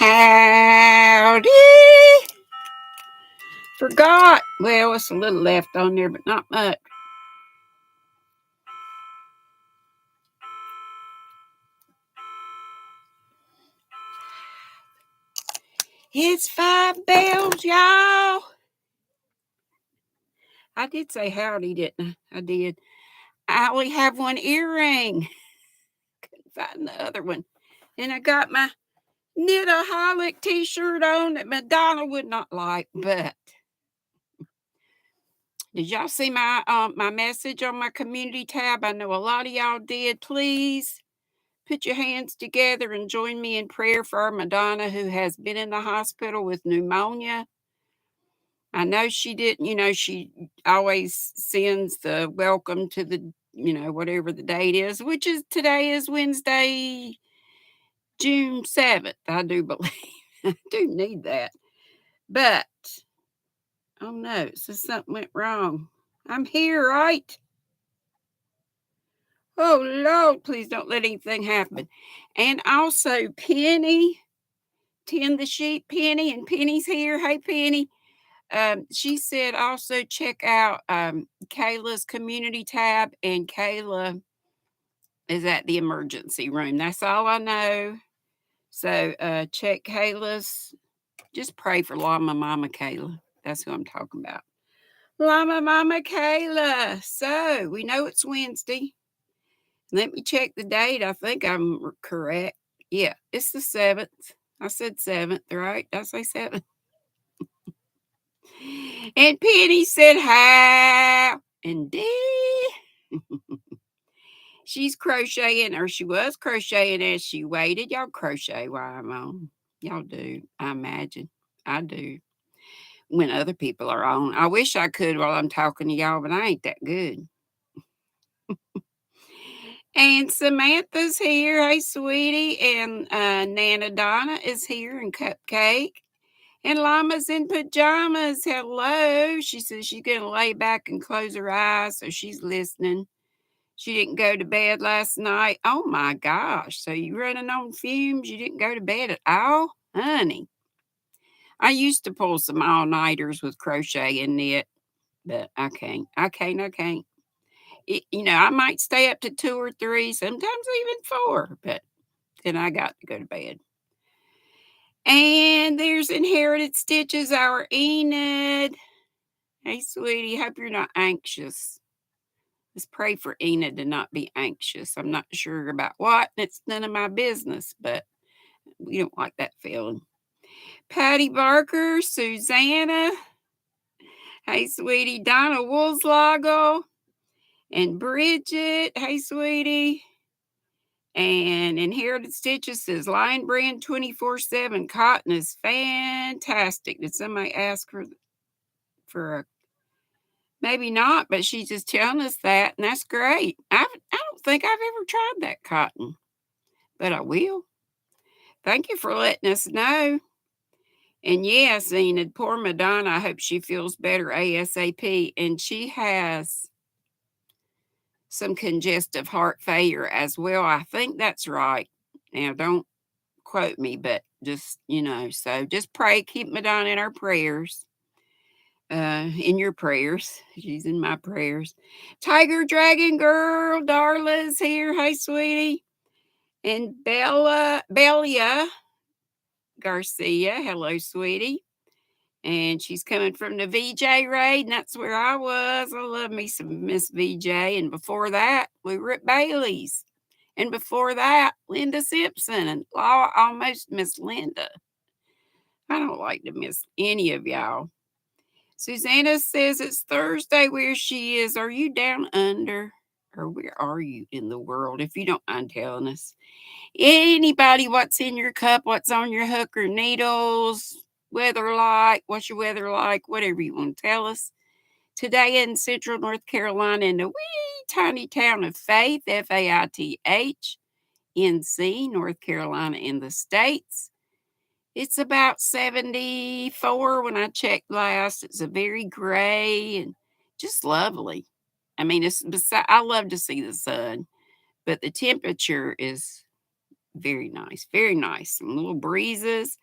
Howdy. Forgot. Well, it's a little left on there, but not much. It's 5 bells, y'all. I did say howdy, didn't I? I did. I only have one earring. Couldn't find the other one. And I got my Knitaholic t-shirt on that Madonna would not like, but did y'all see my message on my community tab? I know a lot of y'all did. Please put your hands together and join me in prayer for our Madonna, who has been in the hospital with pneumonia. I know she didn't, she always sends the welcome to the, whatever the date is, which is today is Wednesday, June 7th. I do believe. I do need that. But, oh no, it says something went wrong. I'm here, right? Oh, Lord, please don't let anything happen. And also, Penny, Tend the Sheep, Penny, and Penny's here. Hey, Penny. She said also check out Kayla's community tab, and Kayla is at the emergency room. That's all I know. So check Kayla's. Just pray for Llama Mama Kayla. That's who I'm talking about. Llama Mama Kayla. So we know it's Wednesday. Let me check the date. I think I'm correct. Yeah, it's the 7th. I said 7th, right? Did I say 7th? And Penny said, how? And Dee. She's crocheting, or she was crocheting as she waited. Y'all crochet while I'm on. Y'all do, I imagine. I do. When other people are on. I wish I could while I'm talking to y'all, but I ain't that good. And Samantha's here. Hey, sweetie. And Nana Donna is here, and Cupcake. And Llama's in pajamas. Hello. She says she's going to lay back and close her eyes, so she's listening. She didn't go to bed last night. Oh, my gosh. So you running on fumes? You didn't go to bed at all? Honey. I used to pull some all-nighters with crochet and knit, but I can't. I can't. I might stay up to 2 or 3, sometimes even 4, but then I got to go to bed. And there's Inherited Stitches, our Enid. Hey, sweetie, hope you're not anxious. Let's pray for Enid to not be anxious. I'm not sure about what. It's none of my business, but we don't like that feeling. Patty Barker, Susanna. Hey, sweetie, Donna Woolslago. And Bridget. Hey, sweetie. And Inherited Stitches says Lion Brand 24/7 cotton is fantastic. Did somebody ask her for a? Maybe not, but she's just telling us that, and that's great. I don't think I've ever tried that cotton, but I will. Thank you for letting us know. And yes, Enid, poor Madonna, I hope she feels better ASAP. And she has some congestive heart failure as well. I think that's right. Now, don't quote me, but just, so just pray, keep Madonna in our prayers. In your prayers. She's in my prayers. Tiger Dragon Girl, Darla's here. Hey, sweetie. And Belia Garcia. Hello, sweetie. And she's coming from the VJ raid, and that's where I was. I love me some Miss VJ. And before that, we were at Bailey's. And before that, Linda Simpson, and almost Miss Linda. I don't like to miss any of y'all. Susanna says it's Thursday where she is. Are you down under? Or where are you in the world, if you don't mind telling us? Anybody, what's in your cup, what's on your hook or needles, weather like, what's your weather like, whatever you want to tell us. Today in Central North Carolina, in the wee tiny town of Faith, Faith, NC, North Carolina in the States. It's about 74 when I checked last. It's a very gray and just lovely. I mean, I love to see the sun, but the temperature is Very nice, very nice. Some little breezes.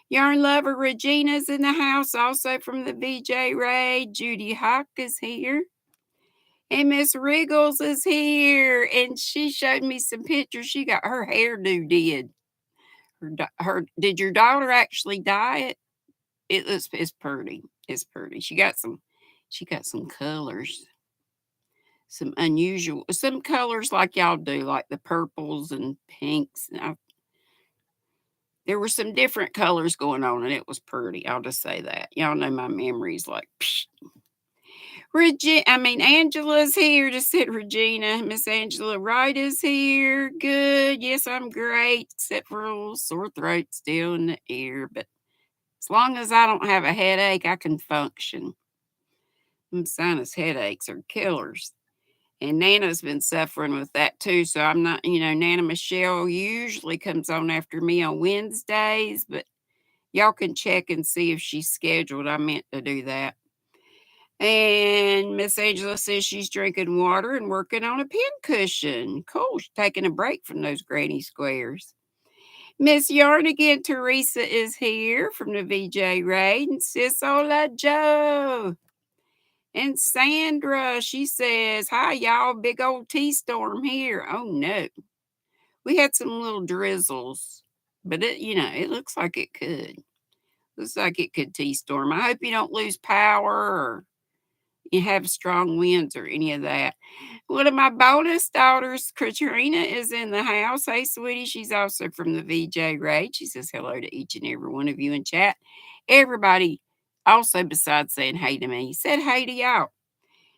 Yarn lover Regina's in the house, also from the VJ Raid. Judy Hawk is here. And Miss Wriggles is here. And she showed me some pictures. She got her hairdo did. Did your daughter actually dye it? It's pretty. It's pretty. She got some colors. Some unusual some colors like y'all do, like the purples and pinks. There were some different colors going on, and it was pretty. I'll just say that. Y'all know my memory's like, psh. Angela's here. Just said Regina. Miss Angela Wright is here. Good. Yes, I'm great, except for a little sore throat still in the ear. But as long as I don't have a headache, I can function. Them sinus headaches are killers. And Nana's been suffering with that too. So I'm not, Nana Michelle usually comes on after me on Wednesdays, but y'all can check and see if she's scheduled. I meant to do that. And Miss Angela says she's drinking water and working on a pincushion. Cool. She's taking a break from those granny squares. Miss Yarn again, Teresa is here from the VJ Raid and says, Hola Joe. And Sandra, she says, hi, y'all, big old T-storm here. Oh, no. We had some little drizzles, but it looks like it could. Looks like it could T-storm. I hope you don't lose power or you have strong winds or any of that. One of my bonus daughters, Katrina, is in the house. Hey, sweetie. She's also from the VJ Raid. She says hello to each and every one of you in chat. Everybody, also besides saying hey to me, said hey to y'all.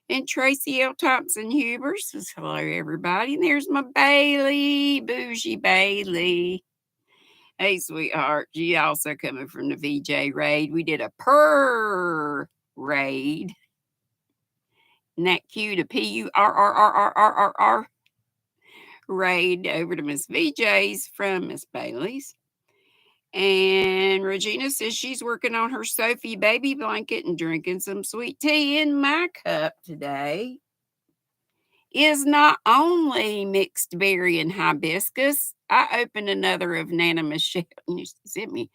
And Tracy L. Thompson Huber says hello, everybody. And there's my Bailey, Bougie Bailey. Hey, sweetheart. She also coming from the VJ Raid. We did a purr raid. Isn't that cute? A PURRRRRRR raid over to Miss VJ's from Miss Bailey's. And Regina says she's working on her Sophie baby blanket and drinking some sweet tea in my cup today. Is not only mixed berry and hibiscus. I opened another of Nana Michelle. You sent me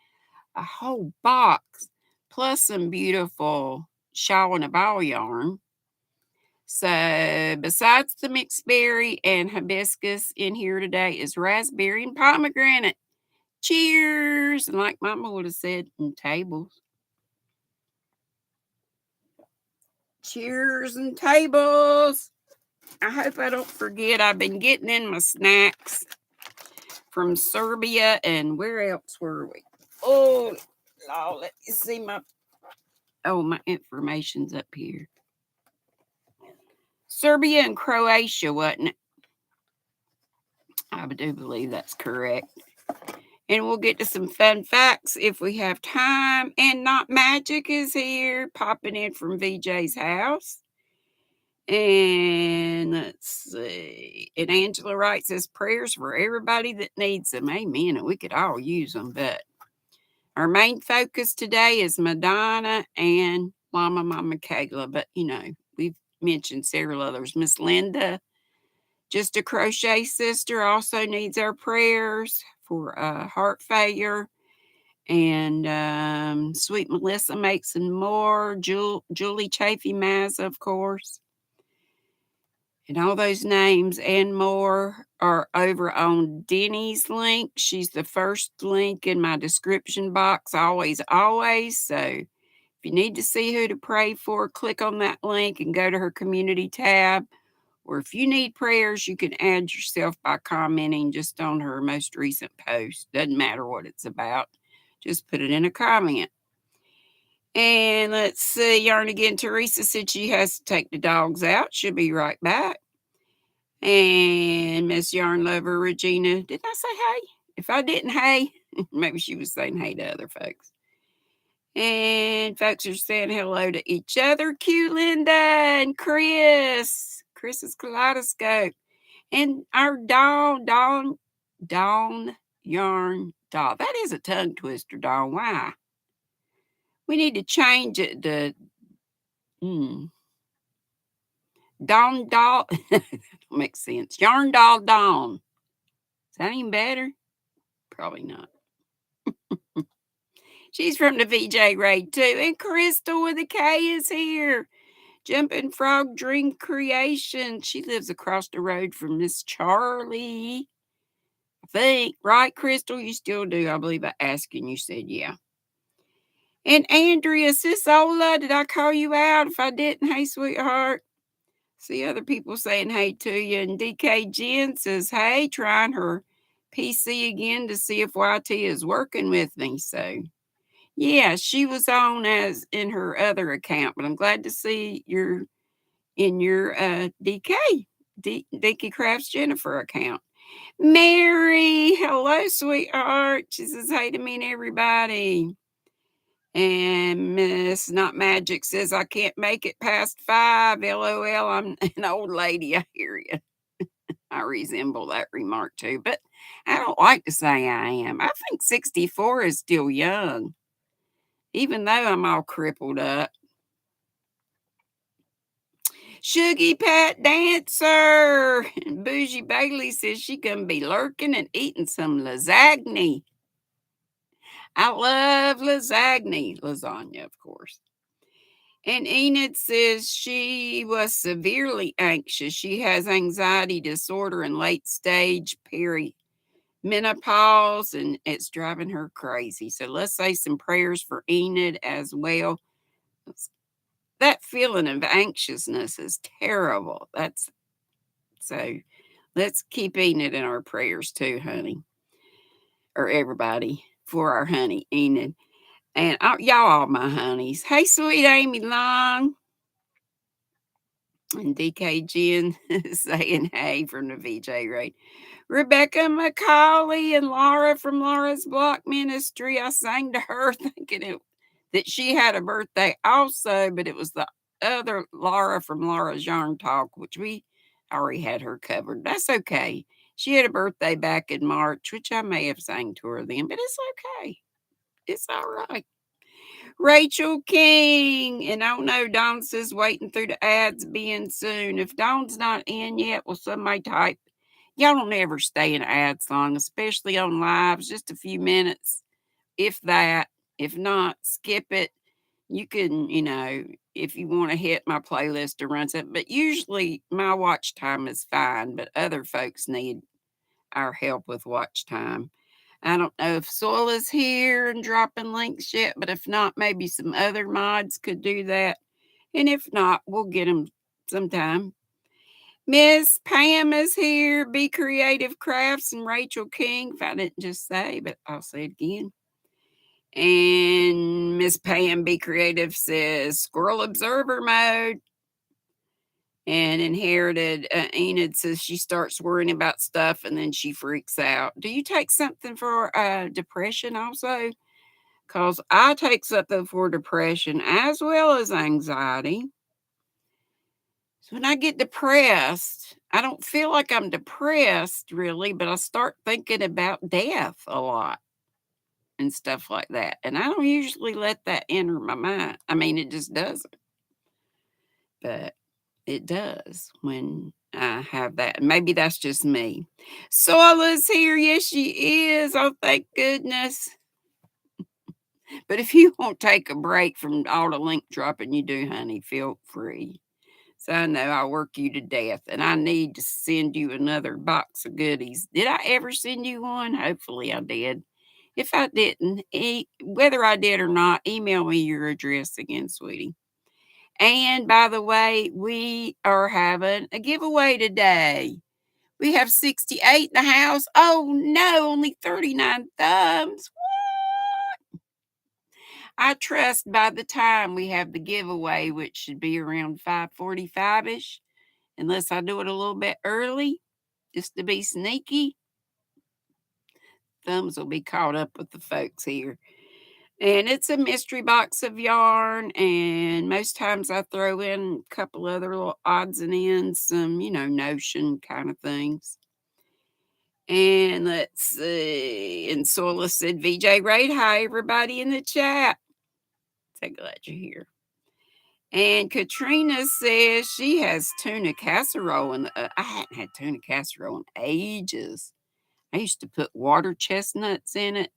a whole box plus some beautiful shawl and a ball yarn. So besides the mixed berry and hibiscus in here today is raspberry and pomegranate. Cheers. And like Mama would have said, in tables. Cheers and tables. I hope I don't forget. I've been getting in my snacks from Serbia. And where else were we? Oh, let me see my information's up here. Serbia and Croatia, wasn't it? I do believe that's correct. And we'll get to some fun facts if we have time. And Not Magic is here, popping in from VJ's house. And let's see. And Angela Wright says prayers for everybody that needs them. Amen. And we could all use them. But our main focus today is Madonna and Mama Kayla. But, we've mentioned several others. Miss Linda, just a crochet sister, also needs our prayers for heart failure. And Sweet Melissa makes some more. Julie Chafee Mazza, of course. And all those names and more are over on Deni's link. She's the first link in my description box, always, always. So if you need to see who to pray for, click on that link and go to her community tab. Or if you need prayers, you can add yourself by commenting just on her most recent post. Doesn't matter what it's about. Just put it in a comment. And let's see, Yarn again. Teresa said she has to take the dogs out. She'll be right back. And Miss Yarn Lover Regina, did I say hey? If I didn't, hey, maybe she was saying hey to other folks. And folks are saying hello to each other. Q Linda and Chris. Chris's Kaleidoscope. And our Dawn Yarn Doll. That is a tongue twister, Dawn. Why? We need to change it to Dawn Doll. That don't make sense. Yarn Doll Dawn. Is that any better? Probably not. She's from the VJ raid too. And Crystal with a K is here. Jumping Frog Dream Creation. She lives across the road from Miss Charlie. I think. Right, Crystal? You still do. I believe I asked and you said yeah. And Andrea Sisola, did I call you out? If I didn't, hey, sweetheart. See other people saying hey to you. And DK Jen says, hey, trying her PC again to see if YT is working with me. So, yeah, she was on as in her other account, but I'm glad to see you're in your DK Crafts Jennifer account. Mary, hello, sweetheart. She says hey to me and everybody. And Miss Not Magic says, I can't make it past 5. LOL, I'm an old lady. I hear you. I resemble that remark too, but I don't like to say I am. I think 64 is still young, even though I'm all crippled up. Shuggy Pat Dancer. And Bougie Bailey says she gonna be lurking and eating some lasagna. I love lasagna, of course. And Enid says she was severely anxious. She has anxiety disorder and late stage perimenopause, and it's driving her crazy. So let's say some prayers for Enid as well. That feeling of anxiousness is terrible. That's so. Let's keep Enid in our prayers too, honey, or everybody for our honey Enid. And y'all, all my honeys. Hey, sweet Amy Long. And DK Jen saying hey from the VJ Raid. Rebecca Macaulay and Laura from Laura's Block Ministry. I sang to her thinking that she had a birthday also, but it was the other Laura from Laura's Yarn Talk, which we already had her covered. That's okay. She had a birthday back in March, which I may have sang to her then, but it's okay. It's all right. Rachel King. And I don't know, Dawn says waiting through the ads being soon. If Dawn's not in yet, well, somebody type. Y'all don't ever stay in ads long, especially on lives, just a few minutes, if that. If not, skip it. You can, if you want to hit my playlist to run something, but usually my watch time is fine, but other folks need our help with watch time. I don't know if Soil is here and dropping links yet, but if not, maybe some other mods could do that. And if not, we'll get them sometime. Miss Pam is here, Be Creative Crafts, and Rachel King. If I didn't just say, but I'll say it again. And Miss Pam Be Creative says Squirrel Observer mode. And Inherited Enid says she starts worrying about stuff and then she freaks out. Do you take something for depression also? Because I take something for depression as well as anxiety. So when I get depressed, I don't feel like I'm depressed really, but I start thinking about death a lot and stuff like that. And I don't usually let that enter my mind. I mean, it just doesn't. But it does when I have that. Maybe that's just me. Soila's here. Yes, she is. Oh, thank goodness. But if you won't take a break from all the link dropping you do, honey, feel free. So I know I'll work you to death, and I need to send you another box of goodies. Did I ever send you one? Hopefully I did. If I didn't, whether I did or not, email me your address again, sweetie. And by the way, we are having a giveaway today. We have 68 in the house. Oh no, only 39 thumbs. I trust by the time we have the giveaway, which should be around 5:45ish, unless I do it a little bit early, just to be sneaky, thumbs will be caught up with the folks here. And it's a mystery box of yarn, and most times I throw in a couple other little odds and ends, some, notion kind of things. And let's see. And Sola said, VJ Raid, hi, everybody in the chat. So glad you're here. And Katrina says she has tuna casserole, and I hadn't had tuna casserole in ages. I used to put water chestnuts in it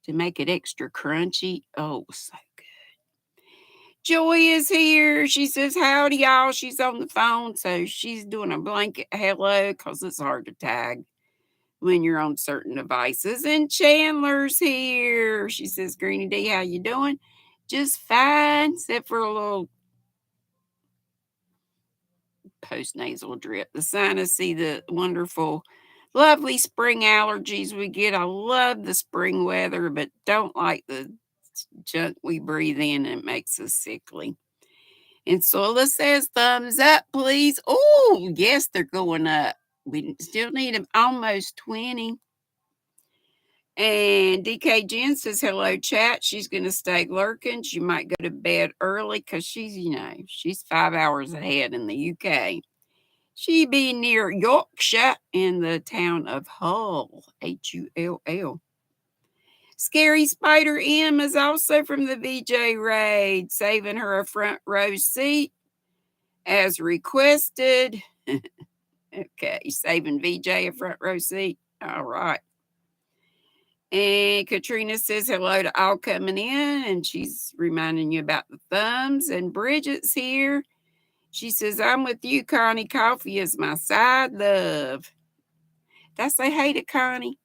to make it extra crunchy. Oh, so good. Joy is here. She says, howdy, y'all. She's on the phone, so she's doing a blanket hello because it's hard to tag when you're on certain devices. And Chandler's here. She says, GrannyDee, how you doing? Just fine, except for a little postnasal drip. The sinus, see the wonderful, lovely spring allergies we get. I love the spring weather, but don't like the junk we breathe in. It makes us sickly. And Sola says, thumbs up, please. Oh, yes, they're going up. We still need them almost 20. And DK Jen says, hello, chat. She's going to stay lurking. She might go to bed early because she's 5 hours ahead in the UK. She be near Yorkshire in the town of Hull, Hull. Scary Spider M is also from the VJ raid, saving her a front row seat as requested. Okay, saving VJ a front row seat. All right. And Katrina says hello to all coming in, and she's reminding you about the thumbs. And Bridget's here. She says, I'm with you, Connie. Coffee is my side love. Did I say hey to Connie?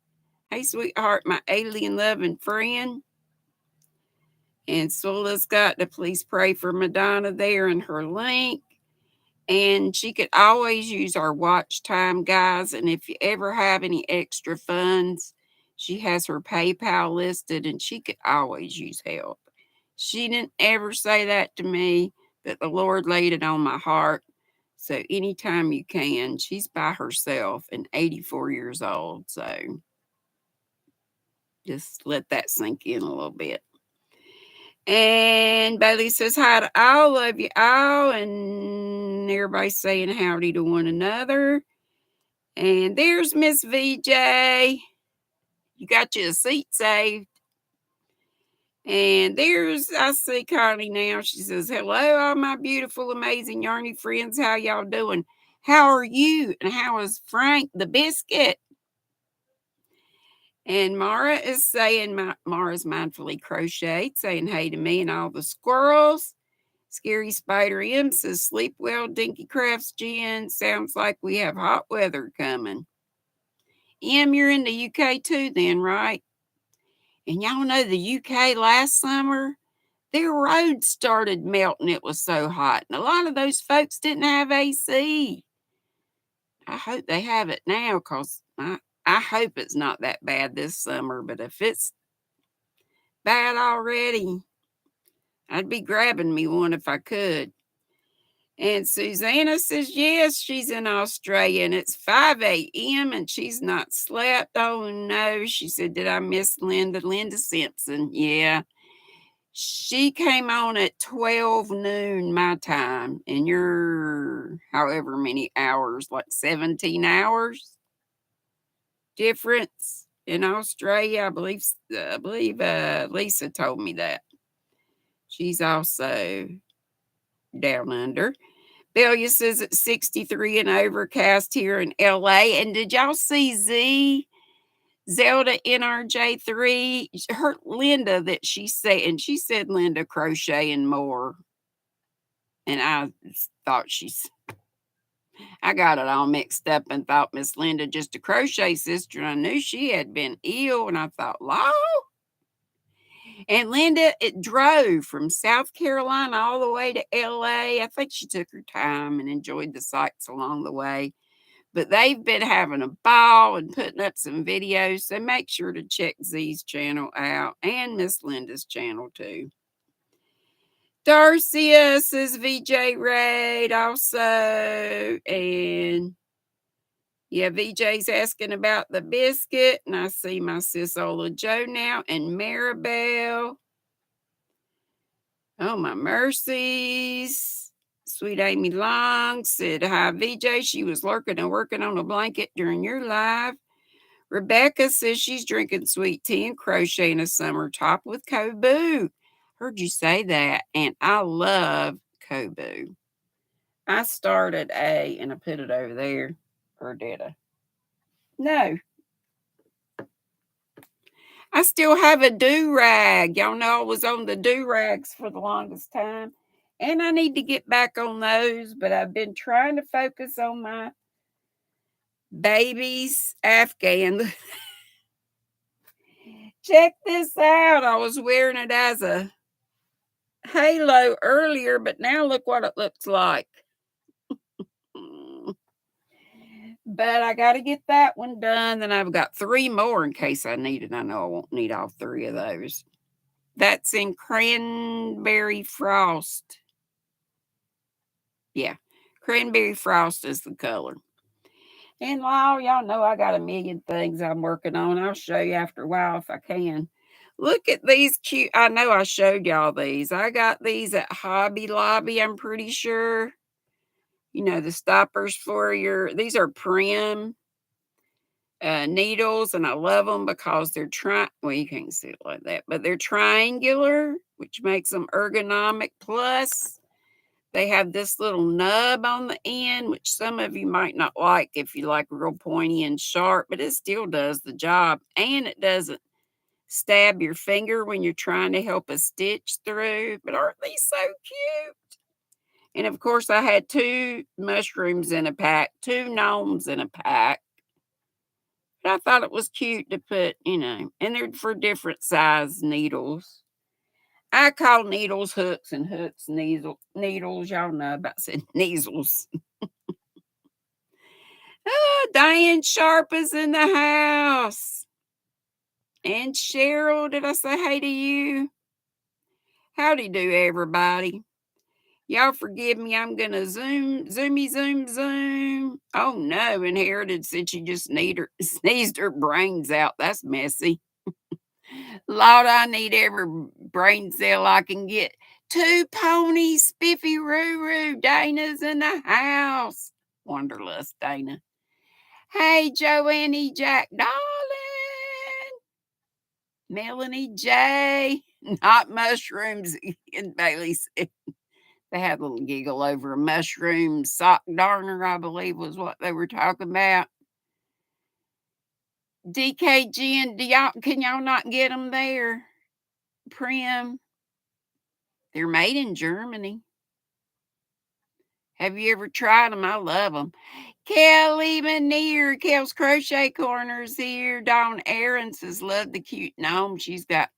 Hey, sweetheart, my alien loving friend. And Sula's got to please pray for Madonna there in her link. And she could always use our watch time, guys. And if you ever have any extra funds, she has her PayPal listed and she could always use help. She didn't ever say that to me, but the Lord laid it on my heart. So anytime you can, she's by herself and 84 years old. So just let that sink in a little bit. And Bailey says hi to all, love you all, and everybody's saying howdy to one another. And there's Miss VJ. You got you a seat saved. And I see Connie now. She says, hello, all my beautiful, amazing Yarny friends. How y'all doing? How are you? And how is Frank the biscuit? And Mara is saying, Mara's mindfully crocheted, saying hey to me and all the squirrels. Scary Spider M says, sleep well, Dinky Crafts Jen. Sounds like we have hot weather coming. M, you're in the UK too then, right? And y'all know the UK last summer, their roads started melting. It was so hot. And a lot of those folks didn't have AC. I hope they have it now because I hope it's not that bad this summer. But if it's bad already, I'd be grabbing me one if I could. And Susanna says, yes, she's in Australia and it's 5 a.m. and she's not slept. Oh, no. She said, did I miss Linda? Linda Simpson. Yeah. She came on at 12 noon my time. And you're however many hours, like 17 hours difference in Australia. I believe Lisa told me that. She's also down under. Belia says it's 63 and overcast here in LA. And did y'all see Zelda NRJ3? Her Linda that she said, and she said Linda Crochet and more. And I thought I got it all mixed up and thought Miss Linda just a crochet sister. And I knew she had been ill. And I thought, Law. And Linda, it drove from South Carolina all the way to LA. I think she took her time and enjoyed the sights along the way. But they've been having a ball and putting up some videos. So make sure to check Z's channel out and Miss Linda's channel too. Darcia says VJ Raid also. And yeah, VJ's asking about the biscuit. And I see my sis Ola Joe now and Maribel. Oh, my mercies. Sweet Amy Long said, hi, VJ. She was lurking and working on a blanket during your live. Rebecca says she's drinking sweet tea and crocheting a summer top with Kobu. Heard you say that, and I love Kobu. I started and I put it over there. Or did I? No. I still have a do-rag. Y'all know I was on the do-rags for the longest time. And I need to get back on those, but I've been trying to focus on my baby's Afghan. Check this out. I was wearing it as a halo earlier, but now look what it looks like. Mm. But I got to get that one done. Then I've got 3 more in case I need it. I know I won't need all 3 of those. That's in cranberry frost. Yeah, cranberry frost is the color. And y'all know I got a million things I'm working on. I'll show you after a while if I can. Look at these cute. I know I showed y'all these. I got these at Hobby Lobby, I'm pretty sure. You know, the stoppers for these are Prim needles, and I love them because they're well, you can't see it like that, but they're triangular, which makes them ergonomic. Plus, they have this little nub on the end, which some of you might not like if you like real pointy and sharp, but it still does the job. And it doesn't stab your finger when you're trying to help a stitch through. But aren't these so cute? And of course, I had 2 mushrooms in a pack, 2 gnomes in a pack. But I thought it was cute to put, and they're for different size needles. I call needles hooks and hooks needles. Y'all know about said needles. Diane Sharp is in the house. And Cheryl, did I say hey to you? Howdy do, everybody. Y'all forgive me. I'm going to zoom. Oh, no. Inherited said she just sneezed her brains out. That's messy. Lord, I need every brain cell I can get. 2 ponies, Spiffy Roo. Dana's in the house. Wanderlust, Dana. Hey, Joanne Jack, darling. Melanie J. Not mushrooms. And Bailey said they had a little giggle over a mushroom sock darner, I believe was what they were talking about. DKG and can y'all not get them there? Prim. They're made in Germany. Have you ever tried them? I love them. Kelly Manier, Kel's Crochet Corner's here. Dawn Aaron says, love the cute gnome. She's got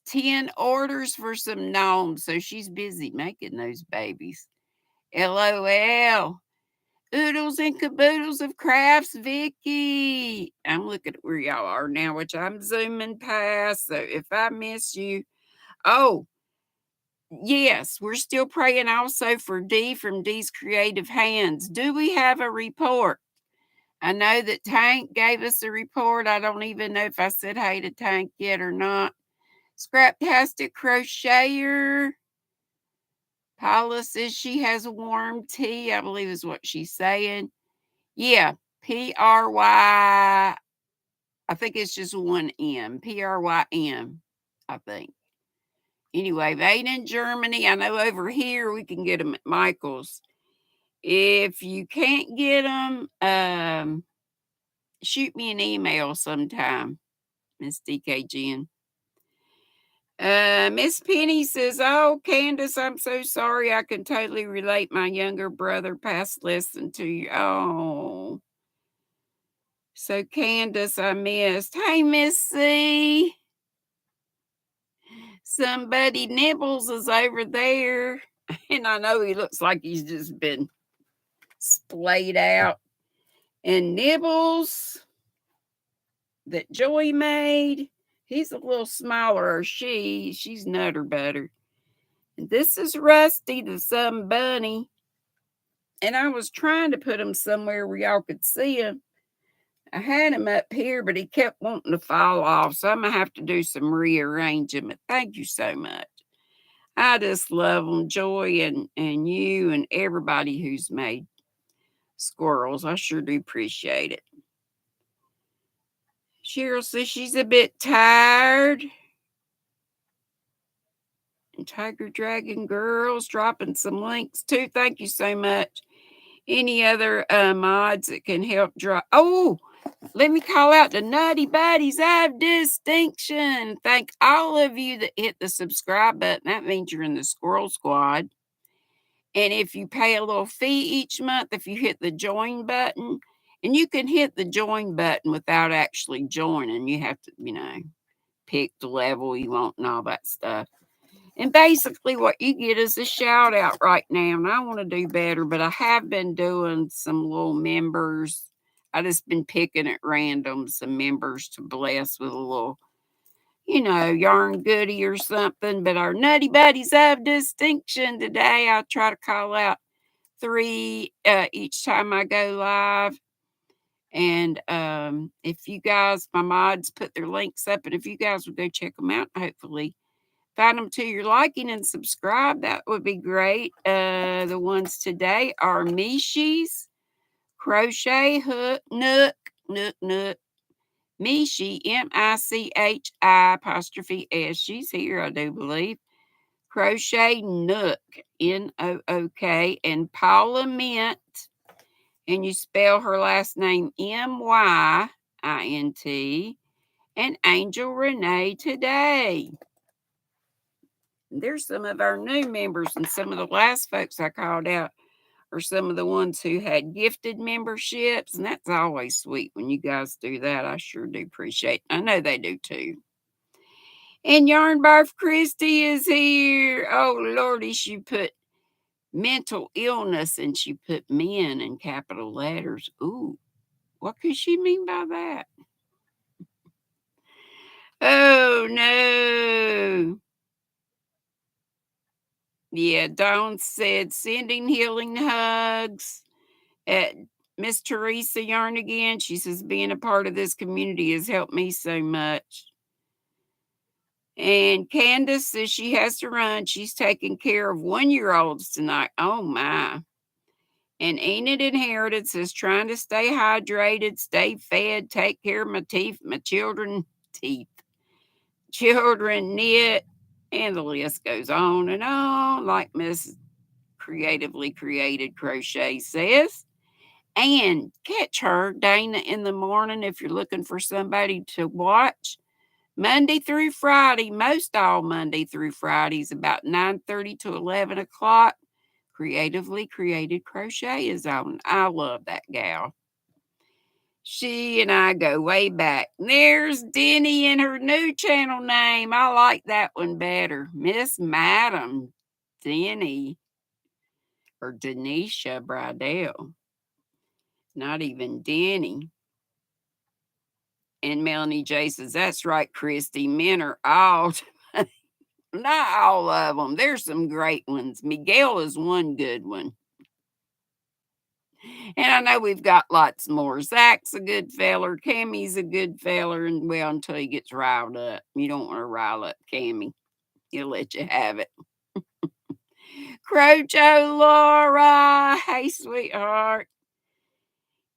10 orders for some gnomes, so she's busy making those babies. LOL. Oodles and caboodles of crafts, Vicky. I'm looking at where y'all are now, which I'm zooming past. So if I miss you, oh, yes, we're still praying also for Dee from Dee's Creative Hands. Do we have a report? I know that Tank gave us a report. I don't even know if I said hey to Tank yet or not. Scraptastic Crocheter. Paula says she has a warm tea, I believe is what she's saying. Yeah, PRY. I think it's just one M. PRYM, I think. Anyway, made in Germany. I know over here we can get them at Michael's. If you can't get them, shoot me an email sometime, Miss DKGN. Miss Penny says, oh, Candace, I'm so sorry. I can totally relate. My younger brother passed less than 2 years. Oh. So, Candace, I missed. Hey, Miss C. Somebody Nibbles is over there. And I know he looks like he's just been splayed out. And Nibbles that Joy made, he's a little smaller. She's Nutter Butter. And this is Rusty, the Sun Bunny. And I was trying to put him somewhere where y'all could see him. I had him up here, but he kept wanting to fall off. So I'm going to have to do some rearranging. But thank you so much. I just love them, Joy and you and everybody who's made squirrels. I sure do appreciate it. Cheryl says she's a bit tired. And Tiger Dragon Girls dropping some links too. Thank you so much. Any other mods that can help drop? Oh, Let me call out the Nutty Buddies of Distinction. Thank all of you that hit the subscribe button. That means you're in the Squirrel Squad. And if you pay a little fee each month, if you hit the join button, and you can hit the join button without actually joining, you have to, pick the level you want and all that stuff. And basically, what you get is a shout out right now. And I want to do better, but I have been doing some little members. I just been picking at random some members to bless with a little, yarn goodie or something. But our Nutty Buddies of Distinction today, I'll try to call out 3 each time I go live. And if you guys, my mods put their links up, and if you guys would go check them out, hopefully find them to your liking and subscribe, that would be great. The ones today are Mishi's, Crochet, Hook, Nook, Mishi, Michi apostrophe S. She's here, I do believe. Crochet Nook, Nook, and Paula Mint, and you spell her last name Myint, and Angel Renee today. There's some of our new members, and some of the last folks I called out are some of the ones who had gifted memberships, and that's always sweet when you guys do that. I sure do appreciate it. I know they do too. And Yarn Barf Christy is here. Oh, Lordy, she put mental illness and she put men in capital letters. Ooh, what could she mean by that? Oh, no. Yeah, Dawn said sending healing hugs at Miss Teresa Yarn again. She says being a part of this community has helped me so much. And Candace says she has to run. She's taking care of 1-year-olds tonight. Oh my. And Enid Inherited says trying to stay hydrated, stay fed, take care of my teeth, my children knit, and the list goes on and on, like Miss Creatively Created Crochet says. And catch her, Dana, in the morning if you're looking for somebody to watch. Monday through Friday, most all Monday through Fridays, about 9:30 to 11 o'clock. Creatively Created Crochet is on. I love that gal. She and I go way back. There's Deni and her new channel name. I like that one better. Miss Madam Deni, or Denisha Bridell. Not even Deni. And Melanie J says, that's right, Christy. Men are all, not all of them. There's some great ones. Miguel is one good one. And I know we've got lots more. Zach's a good feller. Cammy's a good feller. And well, until he gets riled up. You don't want to rile up Cammy. He'll let you have it. Crojo Laura. Hey, sweetheart.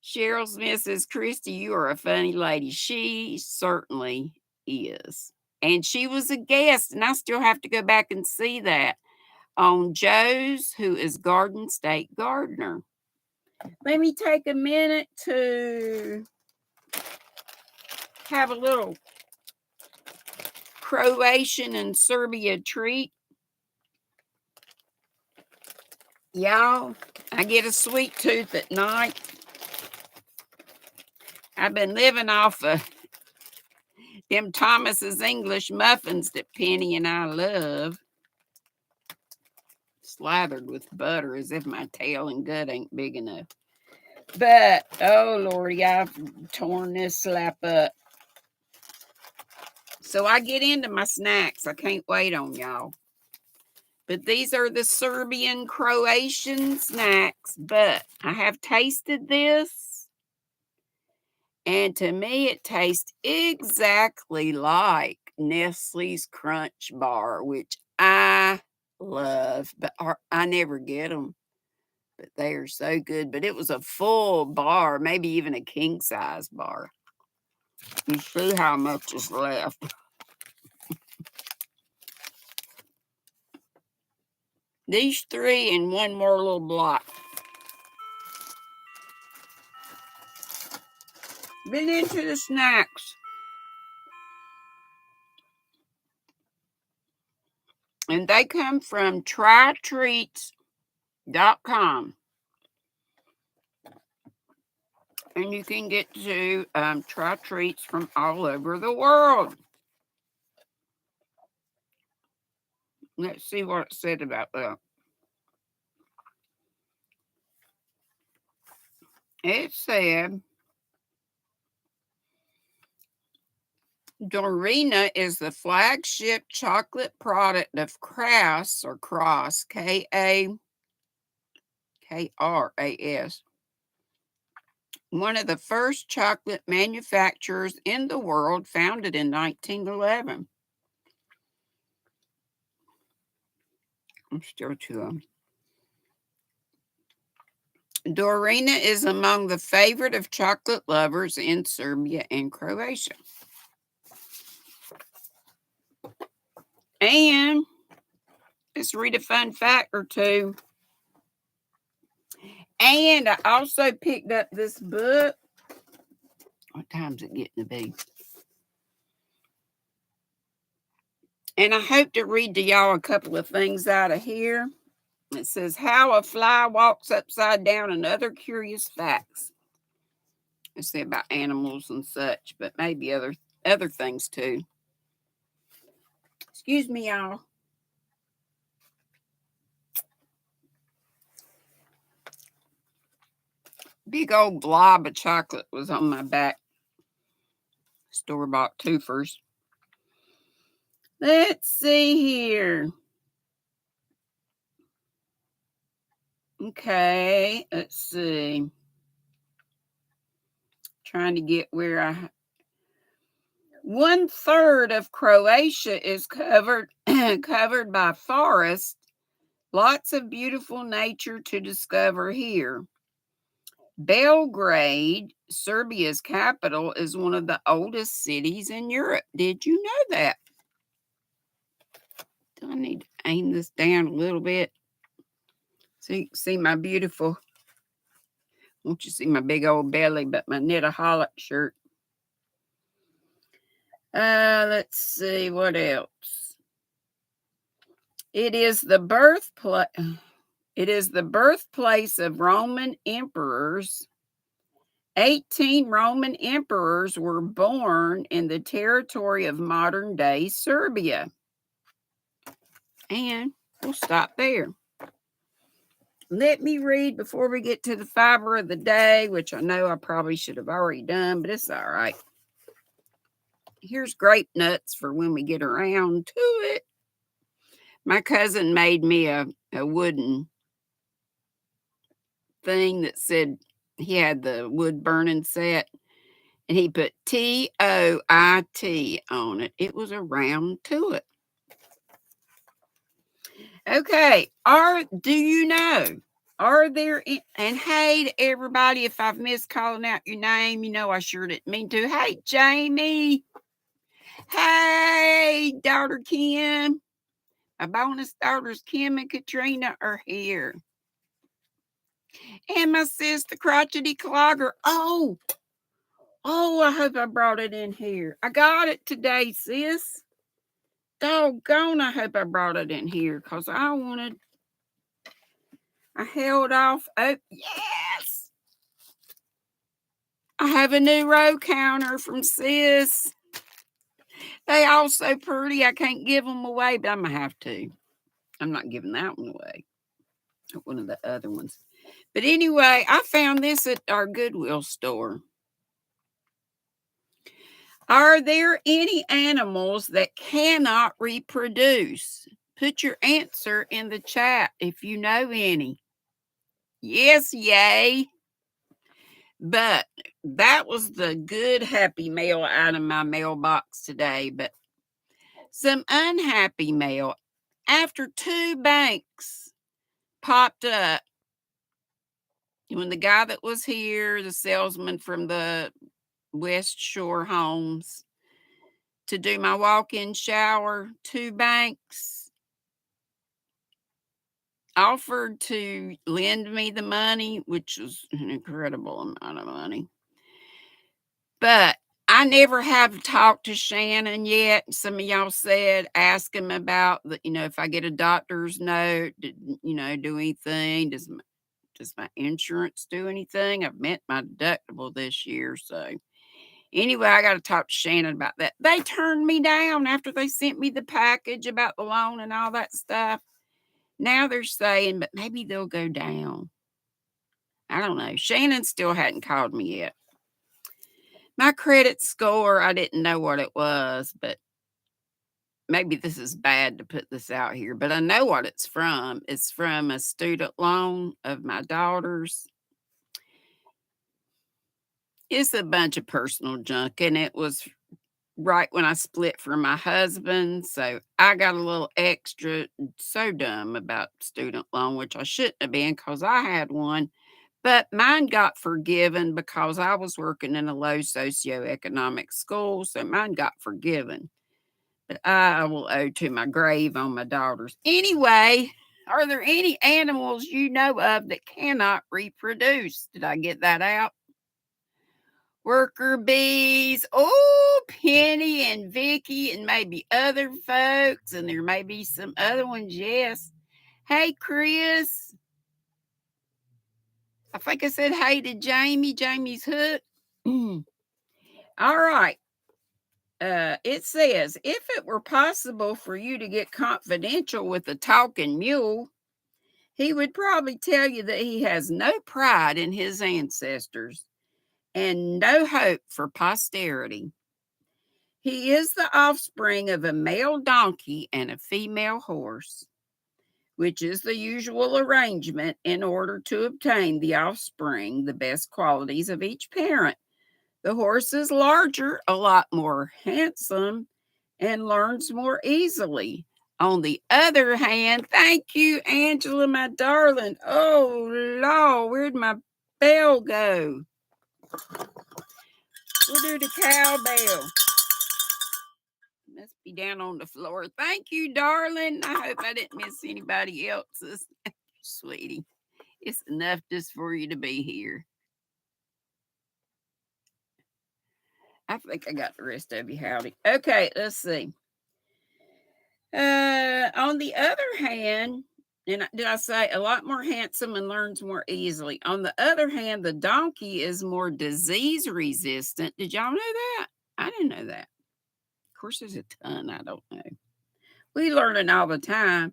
Cheryl Smith says, Christy, you are a funny lady. She certainly is. And she was a guest, and I still have to go back and see that on Joe's, who is Garden State Gardener. Let me take a minute to have a little Croatian and Serbia treat. Y'all, I get a sweet tooth at night. I've been living off of them Thomas's English muffins that Penny and I love. Slathered with butter as if my tail and gut ain't big enough. But, oh Lordy, I've torn this slap up. So I get into my snacks. I can't wait on y'all. But these are the Serbian Croatian snacks. But I have tasted this. And to me, it tastes exactly like Nestle's Crunch Bar, which I love. But I never get them. But they are so good. But it was a full bar, maybe even a king size bar. You see how much is left. These 3 and one more little block. Been into the snacks. And they come from trytreats.com. And you can get to try treats from all over the world. Let's see what it said about that. It said, Dorina is the flagship chocolate product of Kras, or Cross, K-R-A-S, one of the first chocolate manufacturers in the world, founded in 1911. I'm still too Dorina is among the favorite of chocolate lovers in Serbia and Croatia. And let's read a fun fact or two. And I also picked up this book. What time's it getting to be? And I hope to read to y'all a couple of things out of here. It says, How a Fly Walks Upside Down and Other Curious Facts. It's say about animals and such, but maybe other things too. Excuse me, y'all. Big old blob of chocolate was on my back. Store-bought twofers. Let's see here. Okay, let's see. Trying to get where 1/3 of Croatia is covered by forest. Lots of beautiful nature to discover here. Belgrade, Serbia's capital, is one of the oldest cities in Europe. Did you know that? Do I need to aim this down a little bit so you can see my beautiful, won't you see my big old belly, but my knit-a-holic shirt. Let's see what else. It is the birthplace of Roman emperors. 18 Roman emperors were born in the territory of modern-day Serbia. And we'll stop there. Let me read before we get to the fiber of the day, which I know I probably should have already done, but it's all right. Here's grape nuts for when we get around to it. My cousin made me a wooden thing that said he had the wood burning set, and he put TOIT on it. It was a round to it. Okay, do you know? Are there, and hey to everybody, if I've missed calling out your name, you know I sure didn't mean to. Hey, Jamie. Hey, daughter Kim. My bonus daughters Kim and Katrina are here. And my sister Crotchety Clogger. Oh, I hope I brought it in here. I got it today, sis. Doggone, I hope I brought it in here because I held off. Oh, yes. I have a new row counter from sis. They all so pretty. I can't give them away, but I'm going to have to. I'm not giving that one away. One of the other ones. But anyway, I found this at our Goodwill store. Are there any animals that cannot reproduce? Put your answer in the chat if you know any. Yes, yay. But that was the good happy mail out of my mailbox today. But some unhappy mail after 2 banks popped up. When the guy that was here, the salesman from the West Shore Homes, to do my walk-in shower, 2 banks offered to lend me the money, which was an incredible amount of money. But I never have talked to Shannon yet. Some of y'all said ask him about the, if I get a doctor's note, do anything? Does my insurance do anything? I've met my deductible this year, so anyway, I got to talk to Shannon about that. They turned me down after they sent me the package about the loan and all that stuff. Now they're saying, but maybe they'll go down. I don't know. Shannon still hadn't called me yet. My credit score, I didn't know what it was, but maybe this is bad to put this out here, but I know what it's from. It's from a student loan of my daughter's. It's a bunch of personal junk, and it was right when I split from my husband. So I got a little extra. So dumb about student loan, which I shouldn't have been because I had one. But mine got forgiven because I was working in a low socioeconomic school. So mine got forgiven. But I will owe to my grave on my daughters. Anyway, are there any animals you know of that cannot reproduce? Did I get that out? Worker bees. Oh, Penny and Vicky and maybe other folks. And there may be some other ones. Yes. Hey, Chris. I think I said hey to Jamie. Jamie's hooked. All right. It says, if it were possible for you to get confidential with a talking mule, he would probably tell you that he has no pride in his ancestors and no hope for posterity. He is the offspring of a male donkey and a female horse, which is the usual arrangement in order to obtain the offspring, the best qualities of each parent. The horse is larger, a lot more handsome, and learns more easily. On the other hand, thank you, Angela, my darling. Oh, Lord, where'd my bell go? We'll do the cowbell. Must be down on the floor. Thank you, darling. I hope I didn't miss anybody else's. Sweetie, it's enough just for you to be here. I think I got the rest of you, Howdy. Okay, let's see. On the other hand, and did I say a lot more handsome and learns more easily? On the other hand, the donkey is more disease resistant. Did y'all know that? I didn't know that. Of course, there's a ton I don't know. We learning all the time.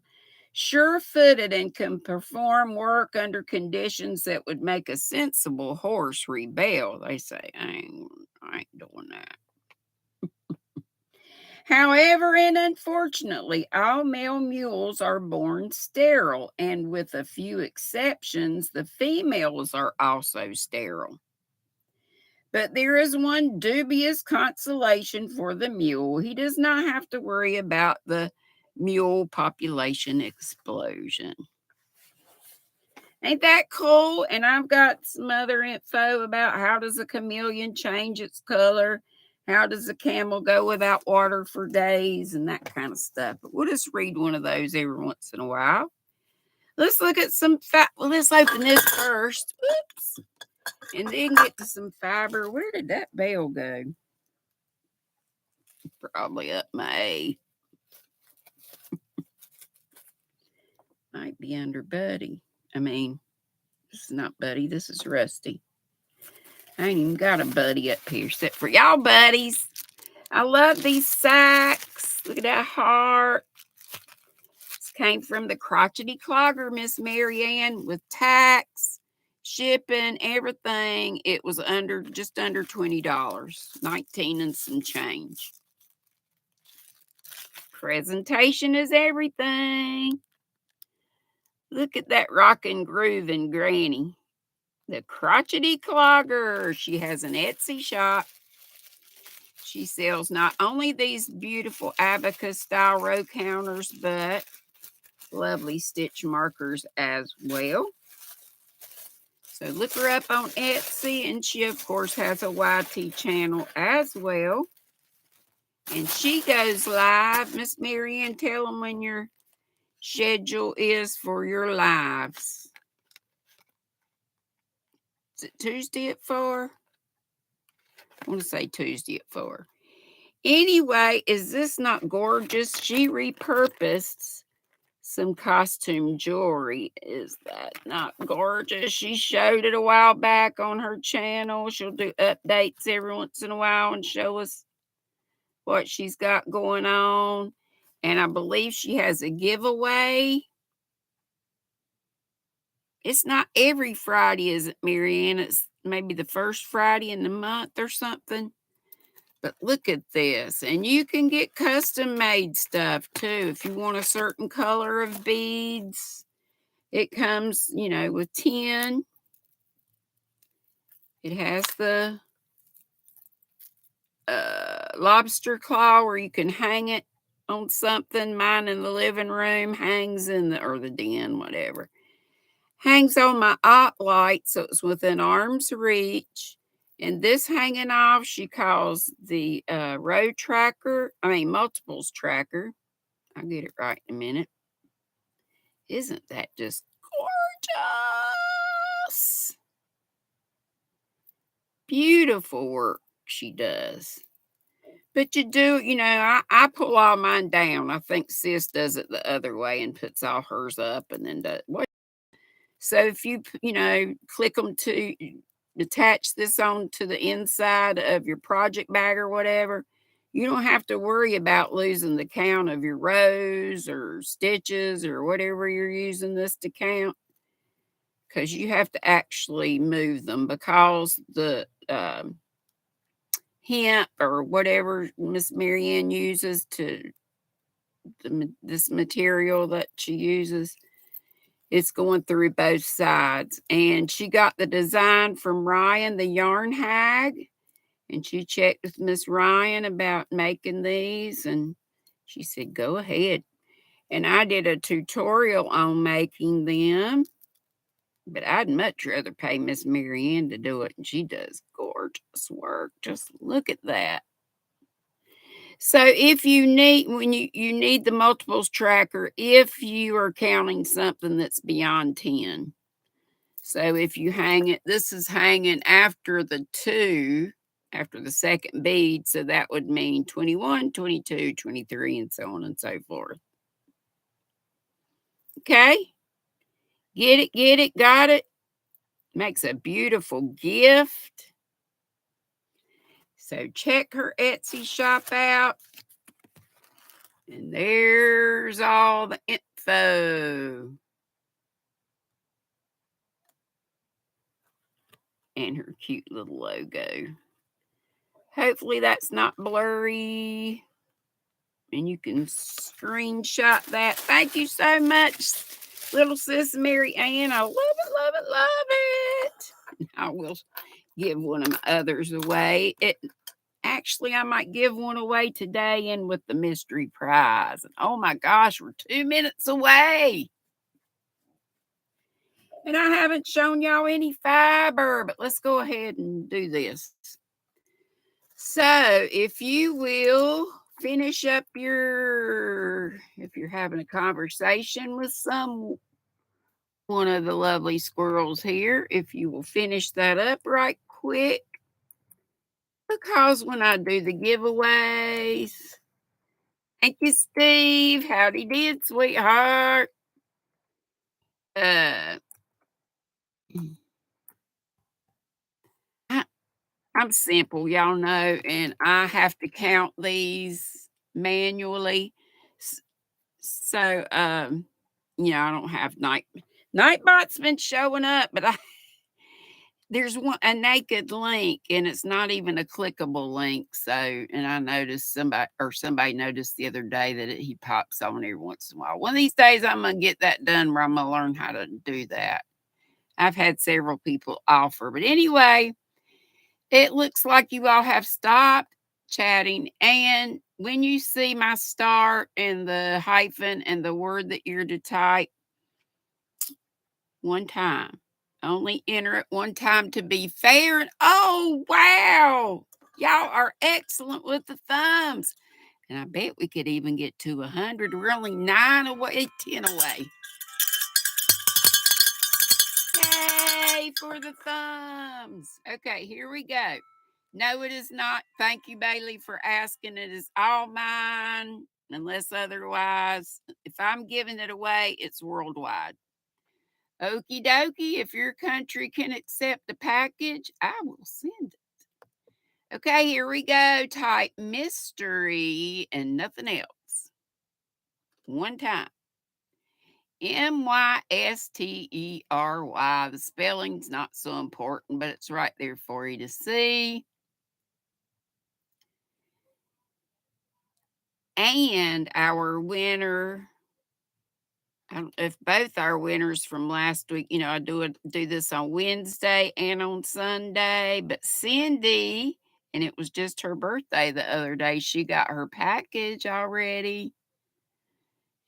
Sure-footed and can perform work under conditions that would make a sensible horse rebel. They say, I ain't doing that. However, and unfortunately, all male mules are born sterile, and with a few exceptions, the females are also sterile. But there is one dubious consolation for the mule. He does not have to worry about the mule population explosion. Ain't that cool? And I've got some other info about how does a chameleon change its color? How does a camel go without water for days and that kind of stuff? But we'll just read one of those every once in a while. Let's look at some well, let's open this first. Oops. And then get to some fiber. Where did that bell go? Probably up my A. Might be under Buddy. This is not Buddy. This is Rusty. I ain't even got a buddy up here except for y'all buddies. I love these sacks. Look at that heart. This came from the crotchety clogger, Miss Marianne, with tax, shipping, everything. It was just under $20, 19 and some change. Presentation is everything. Look at that rockin' groovin' granny. The crotchety clogger. She has an Etsy shop. She sells not only these beautiful abacus style row counters, but lovely stitch markers as well. So look her up on Etsy, and she of course has a YT channel as well. And she goes live. Miss Marianne, tell them when your schedule is for your lives. Is it Tuesday at 4? I want to say Tuesday at 4. Anyway, is this not gorgeous? She repurposed some costume jewelry. Is that not gorgeous? She showed it a while back on her channel. She'll do updates every once in a while and show us what she's got going on. And I believe she has a giveaway. It's not every Friday, is it, Marianne? It's maybe the first Friday in the month or something. But look at this. And you can get custom made stuff too. If you want a certain color of beads, it comes, with 10. It has the lobster claw where you can hang it on something. Mine in the living room hangs in or the den, whatever. Hangs on my light, so it's within arm's reach. And this hanging off, she calls the multiples tracker. I'll get it right in a minute. Isn't that just gorgeous? Beautiful work she does. But you do, I pull all mine down. I think Sis does it the other way and puts all hers up and then does what. So if you, click them to attach this on to the inside of your project bag or whatever, you don't have to worry about losing the count of your rows or stitches or whatever you're using this to count, because you have to actually move them, because the hemp or whatever Miss Marianne uses this material that she uses, it's going through both sides. And she got the design from Ryan, the yarn hag, and she checked with Miss Ryan about making these, and she said, go ahead. And I did a tutorial on making them, but I'd much rather pay Miss Marianne to do it, and she does gorgeous work. Just look at that. So if you need, when you need the multiples tracker, if you are counting something that's beyond 10. So if you hang it, this is hanging after the 2, after the second bead. So that would mean 21, 22, 23, and so on and so forth. Okay. Get it, got it. Makes a beautiful gift. So check her Etsy shop out. And there's all the info. And her cute little logo. Hopefully that's not blurry. And you can screenshot that. Thank you so much, little sis Mary Ann. I love it, love it, love it. I will give one of my others away. Actually, I might give one away today and with the mystery prize. And oh my gosh, we're 2 minutes away. And I haven't shown y'all any fiber, but let's go ahead and do this. So if you will finish up if you're having a conversation with one of the lovely squirrels here, if you will finish that up right quick, because when I do the giveaways, thank you, Steve. Howdy did, sweetheart. I'm simple, y'all know, and I have to count these manually. So, I don't have Nightbot's been showing up, but there's a naked link, and it's not even a clickable link. So, and I noticed somebody noticed the other day that he pops on every once in a while. One of these days, I'm gonna get that done where I'm gonna learn how to do that. I've had several people offer, but anyway, it looks like you all have stopped chatting. And when you see my start and the hyphen and the word that you're to type, one time. Only enter it one time to be fair. And oh, wow. Y'all are excellent with the thumbs. And I bet we could even get to 100. We're only 9 away, 10 away. Yay for the thumbs. Okay, here we go. No, it is not. Thank you, Bailey, for asking. It is all mine, unless otherwise. If I'm giving it away, it's worldwide. Okie dokie. If your country can accept the package, I will send it. Okay, here we go. Type mystery and nothing else. One time. Mystery. The spelling's not so important, but it's right there for you to see. And our winner, I don't know if both our winners from last week, I do this on Wednesday and on Sunday, but Cindy, and it was just her birthday the other day, she got her package already.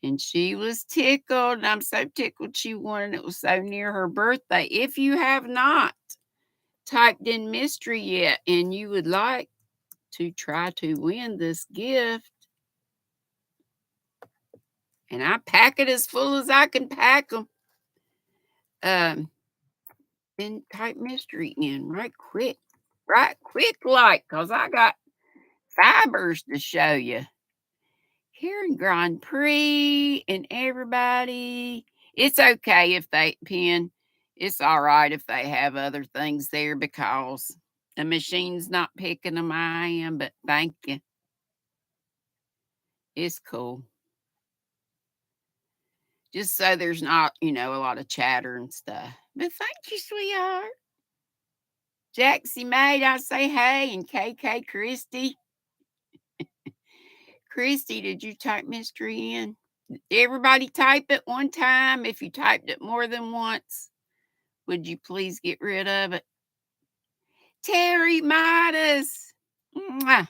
And she was tickled, and I'm so tickled she won, and it was so near her birthday. If you have not typed in mystery yet and you would like to try to win this gift, and I pack it as full as I can pack them, then type mystery in right quick like, because I got fibers to show you. Karen Grand Prix and everybody. It's okay if they pin. It's all right if they have other things there because the machine's not picking them. I am, but thank you. It's cool. Just so there's not, a lot of chatter and stuff. But thank you, sweetheart. Jaxie Maid, I say hey, and KK Christy. Christy, did you type mystery in? Everybody type it one time. If you typed it more than once, would you please get rid of it? Terry Midas. Mwah.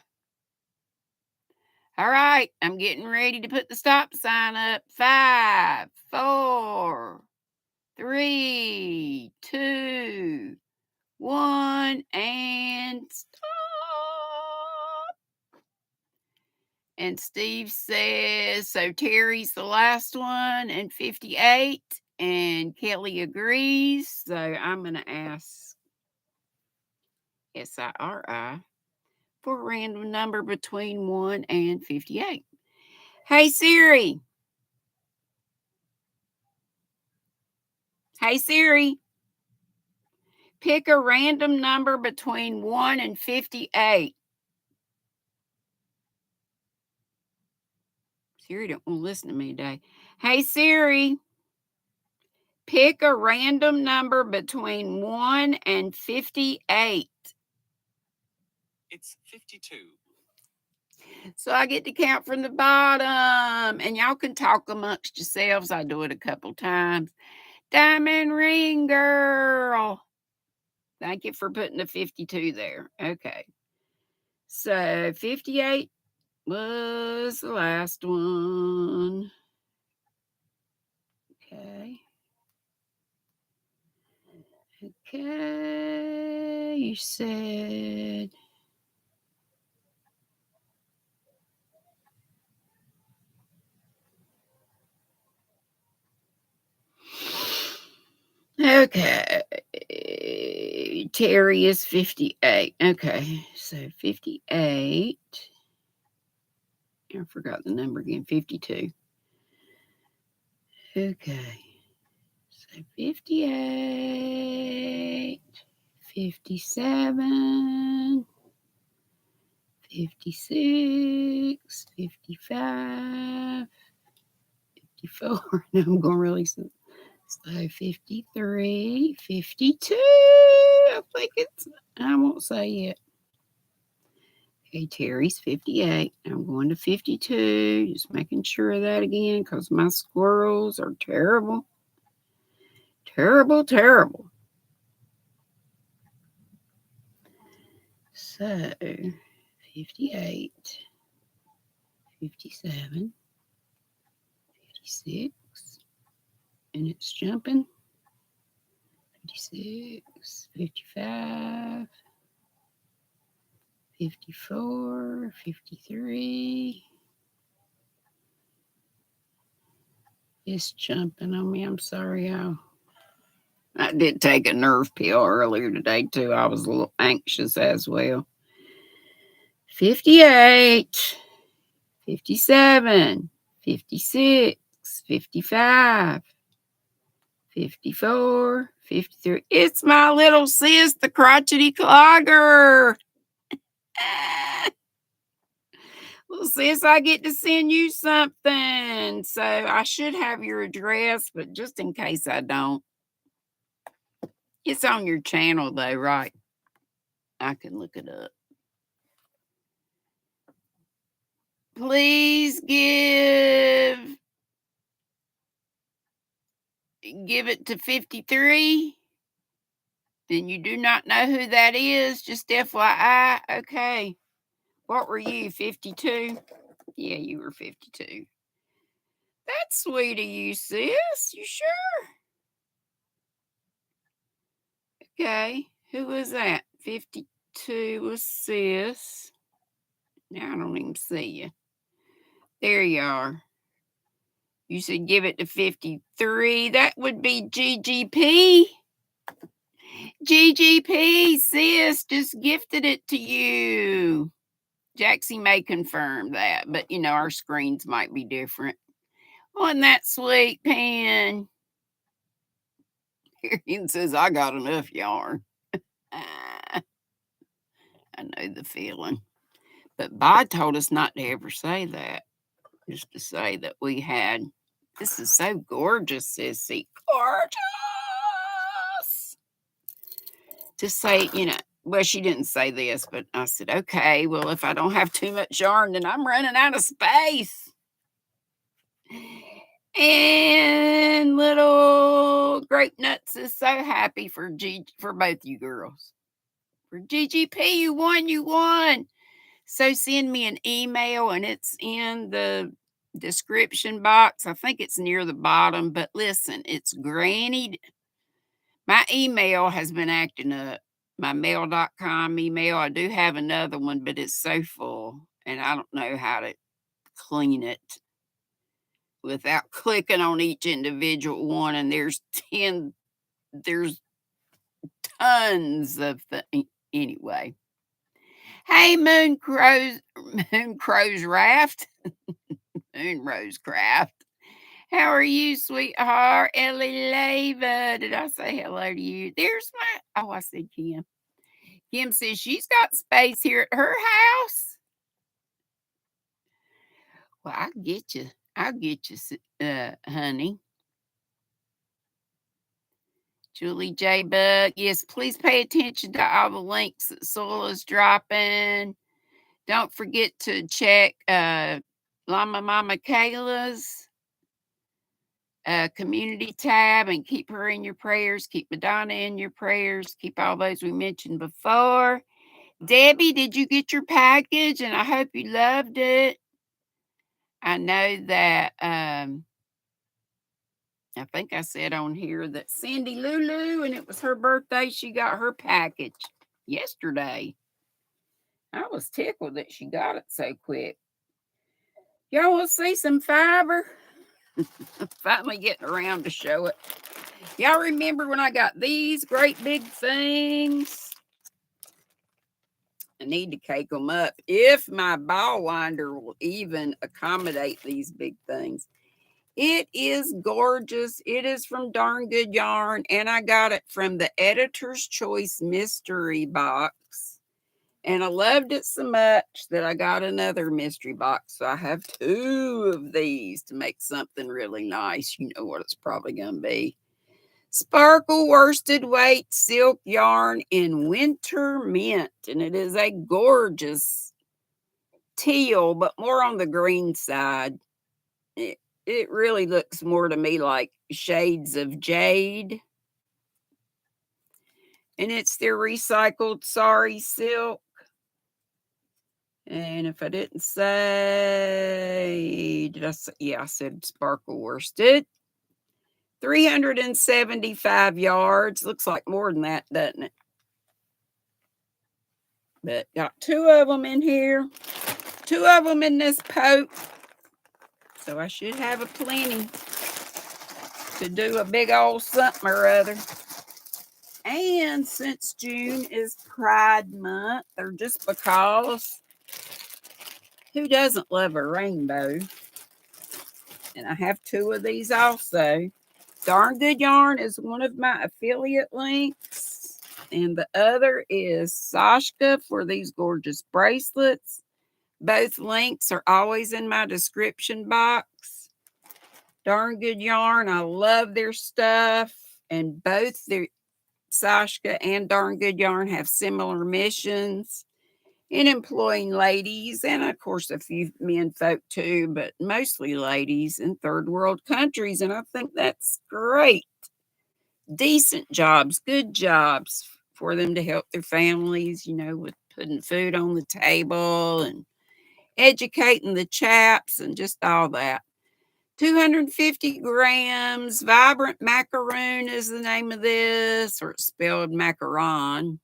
All right, I'm getting ready to put the stop sign up. 5, 4, 3, 2, 1, and stop. And Steve says, so Terry's the last one and 58. And Kelly agrees. So I'm going to ask SIRI for a random number between 1 and 58. Hey, Siri. Hey, Siri. Pick a random number between 1 and 58. Siri don't want to listen to me today. Hey, Siri. Pick a random number between 1 and 58. It's 52. So I get to count from the bottom, and y'all can talk amongst yourselves. I do it a couple times. Diamond Ring Girl. Thank you for putting the 52 there. Okay. So 58 was the last one. Okay. Okay. You said... Okay. Terry is 58. Okay. So 58. I forgot the number again. 52. Okay. So 58, 57, 56, 55, 54. Now I'm going really slow. So 53, 52. I think I won't say yet. Okay, Terry's 58. I'm going to 52. Just making sure of that again because my squirrels are terrible. Terrible, terrible. So 58, 57, 56, and it's jumping. 56, 55, 54, 53. It's jumping on me. I'm sorry, y'all. I did take a nerve pill earlier today, too. I was a little anxious as well. 58, 57, 56, 55, 54, 53. It's my little sis, the crotchety clogger. Well, sis, I get to send you something. So I should have your address, but just in case I don't. It's on your channel, though, right? I can look it up. Please give it to 53. Then you do not know who that is. Just FYI. Okay. What were you, 52? Yeah, you were 52. That's sweet of you, sis. You sure? Okay. Who was that? 52 was sis. Now I don't even see you. There you are. You said give it to 53. That would be GGP. GGP, sis, just gifted it to you. Jaxie may confirm that, but our screens might be different. Wasn't that sweet, Pen? Arian says, I got enough yarn. I know the feeling. But Bod told us not to ever say that. Just to say that we had. This is so gorgeous, sissy. Gorgeous. To say, well, she didn't say this, but I said, okay, well, if I don't have too much yarn, then I'm running out of space. And little Grape Nuts is so happy for both you girls. For GGP, you won. So send me an email, and it's in the description box. I think it's near the bottom, but listen, it's Granny. My email has been acting up. My mail.com email. I do have another one, but it's so full, and I don't know how to clean it without clicking on each individual one. And there's tons of anyway. Hey, Moon Crow's Raft. Moon Rose Craft. How are you, sweetheart? Ellie Leva. Did I say hello to you? There's I said Kim. Kim says she's got space here at her house. Well, I'll get you, honey. Julie J. Buck. Yes, please pay attention to all the links that Sula's dropping. Don't forget to check Llama Mama Kayla's community tab and keep her in your prayers. Keep Madonna in your prayers. Keep all those we mentioned before. Debbie, did you get your package? And I hope you loved it. I know that I think I said on here that Cindy Lulu, and it was her birthday, she got her package yesterday. I was tickled that she got it so quick. Y'all want to see some fiber? Finally getting around to show it. Y'all remember when I got these great big things? I need to cake them up if my ball winder will even accommodate these big things. It is gorgeous. It is from Darn Good Yarn, and I got it from the Editor's Choice mystery box. And I loved it so much that I got another mystery box. So I have 2 of these to make something really nice. You know what it's probably going to be. Sparkle worsted weight silk yarn in winter mint. And it is a gorgeous teal, but more on the green side. It really looks more to me like shades of jade. And it's their recycled sari silk. And if I didn't say, did I say? Yeah, I said sparkle worsted. 375 yards. Looks like more than that, doesn't it? But got 2 of them in here. 2 of them in this poke. So I should have a plenty to do a big old something or other. And since June is Pride Month, or just because, Who doesn't love a rainbow? And I have 2 of these also. Darn Good Yarn is one of my affiliate links. And the other is Sashka for these gorgeous bracelets. Both links are always in my description box. Darn Good Yarn, I love their stuff. And both their Sashka and Darn Good Yarn have similar missions in employing ladies, and of course a few men folk too, but mostly ladies in third world countries. And I think that's great. Decent jobs, good jobs for them to help their families, with putting food on the table and educating the chaps and just all that. 250 grams. Vibrant Macaroon is the name of this, or it's spelled macaron.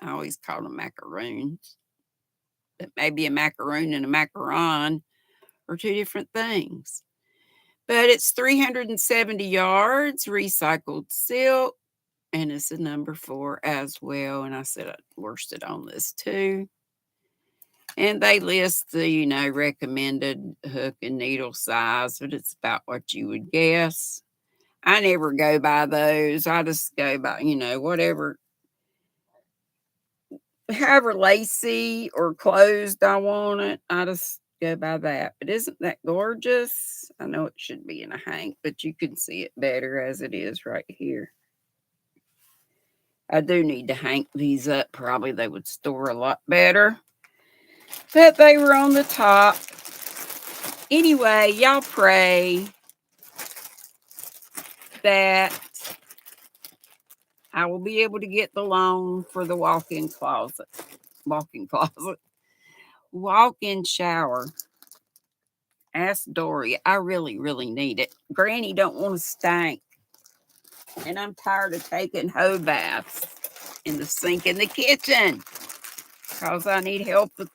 I always call them macaroons. It may be a macaroon and a macaron are 2 different things. But it's 370 yards, recycled silk, and it's a number 4 as well. And I said I'd worsted on this too. And they list the, recommended hook and needle size, but it's about what you would guess. I never go by those. I just go by, whatever, however lacy or closed I want it. I just go by that. But isn't that gorgeous? I know it should be in a hank, but you can see it better as it is right here. I do need to hank these up. Probably they would store a lot better. But they were on the top. Anyway, y'all pray that I will be able to get the loan for the walk-in closet. Walk-in shower. Ask Dory. I really, really need it. Granny don't want to stink. And I'm tired of taking hoe baths in the sink in the kitchen. Because I need help with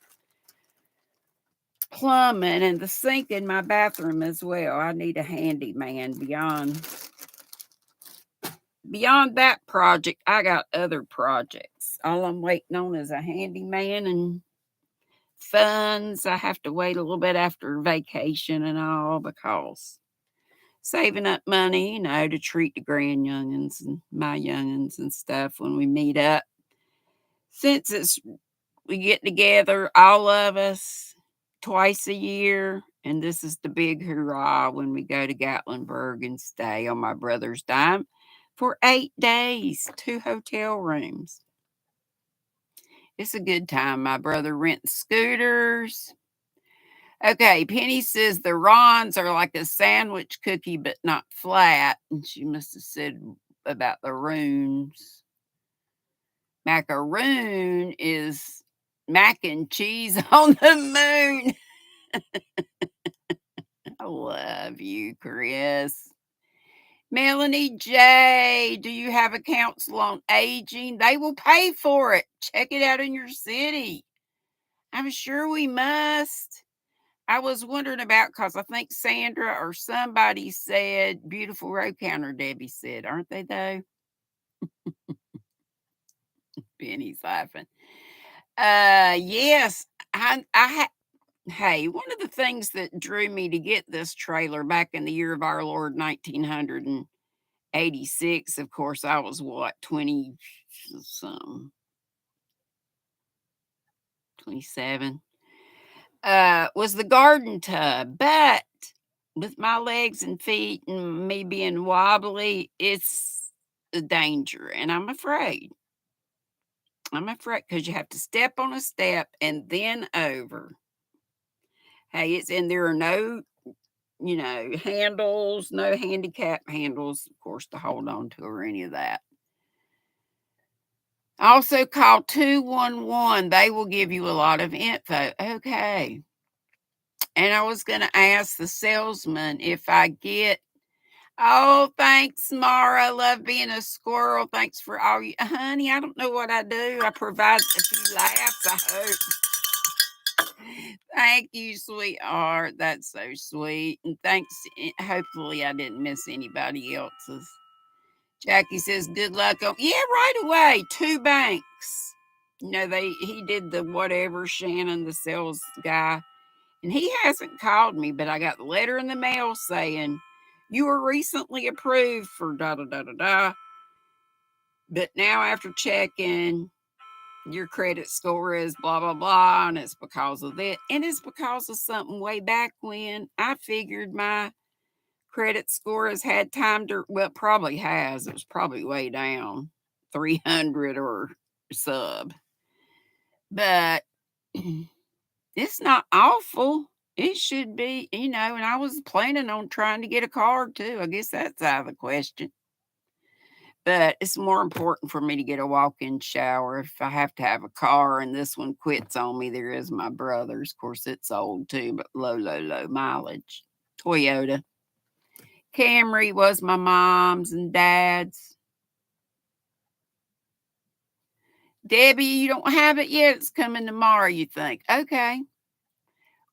plumbing and the sink in my bathroom as well. I need a handyman beyond that project. I got other projects. All I'm waiting on is a handyman and funds. I have to wait a little bit after vacation and all, because saving up money, to treat the grand youngins and my youngins and stuff when we meet up. Since we get together, all of us, twice a year, and this is the big hurrah when we go to Gatlinburg and stay on my brother's dime for 8 days, 2 hotel rooms. It's a good time. My brother rents scooters. Okay, Penny says the Rons are like a sandwich cookie, but not flat. And she must have said about the runes. Macaroon is mac and cheese on the moon. I love you, Chris. Melanie J, do you have a council on aging? They will pay for it. Check it out in your city. I'm sure we must. I was wondering about, because I think Sandra or somebody said, beautiful row counter, Debbie said. Aren't they, though? Penny's laughing. Yes. Hey, one of the things that drew me to get this trailer back in the year of our Lord, 1986, of course, I was what, 20 something, 27, was the garden tub. But with my legs and feet and me being wobbly, it's a danger. And I'm afraid because you have to step on a step and then over. Hey, there are no, handles, no handicap handles, of course, to hold on to or any of that. Also call 211. They will give you a lot of info. Okay. And I was going to ask the salesman if I get, oh, thanks, Mara. I love being a squirrel. Thanks for all you, honey, I don't know what I do. I provide a few laughs, I hope. Thank you, sweetheart. That's so sweet. And thanks. Hopefully I didn't miss anybody else's. Jackie says, good luck. Yeah, right away. 2 banks. He did the whatever, Shannon, the sales guy. And he hasn't called me, but I got the letter in the mail saying, you were recently approved for da da da da da. But now after checking, your credit score is blah blah blah, and it's because of that. And it's because of something way back when I figured my credit score has had time to, well, probably has. It was probably way down 300 or sub. But it's not awful. It should be, and I was planning on trying to get a car too. I guess that's out of the question. But it's more important for me to get a walk-in shower if I have to have a car and this one quits on me. There is my brother's. Of course, it's old too, but low mileage. Toyota. Camry was my mom's and dad's. Debbie, you don't have it yet. It's coming tomorrow, you think. Okay.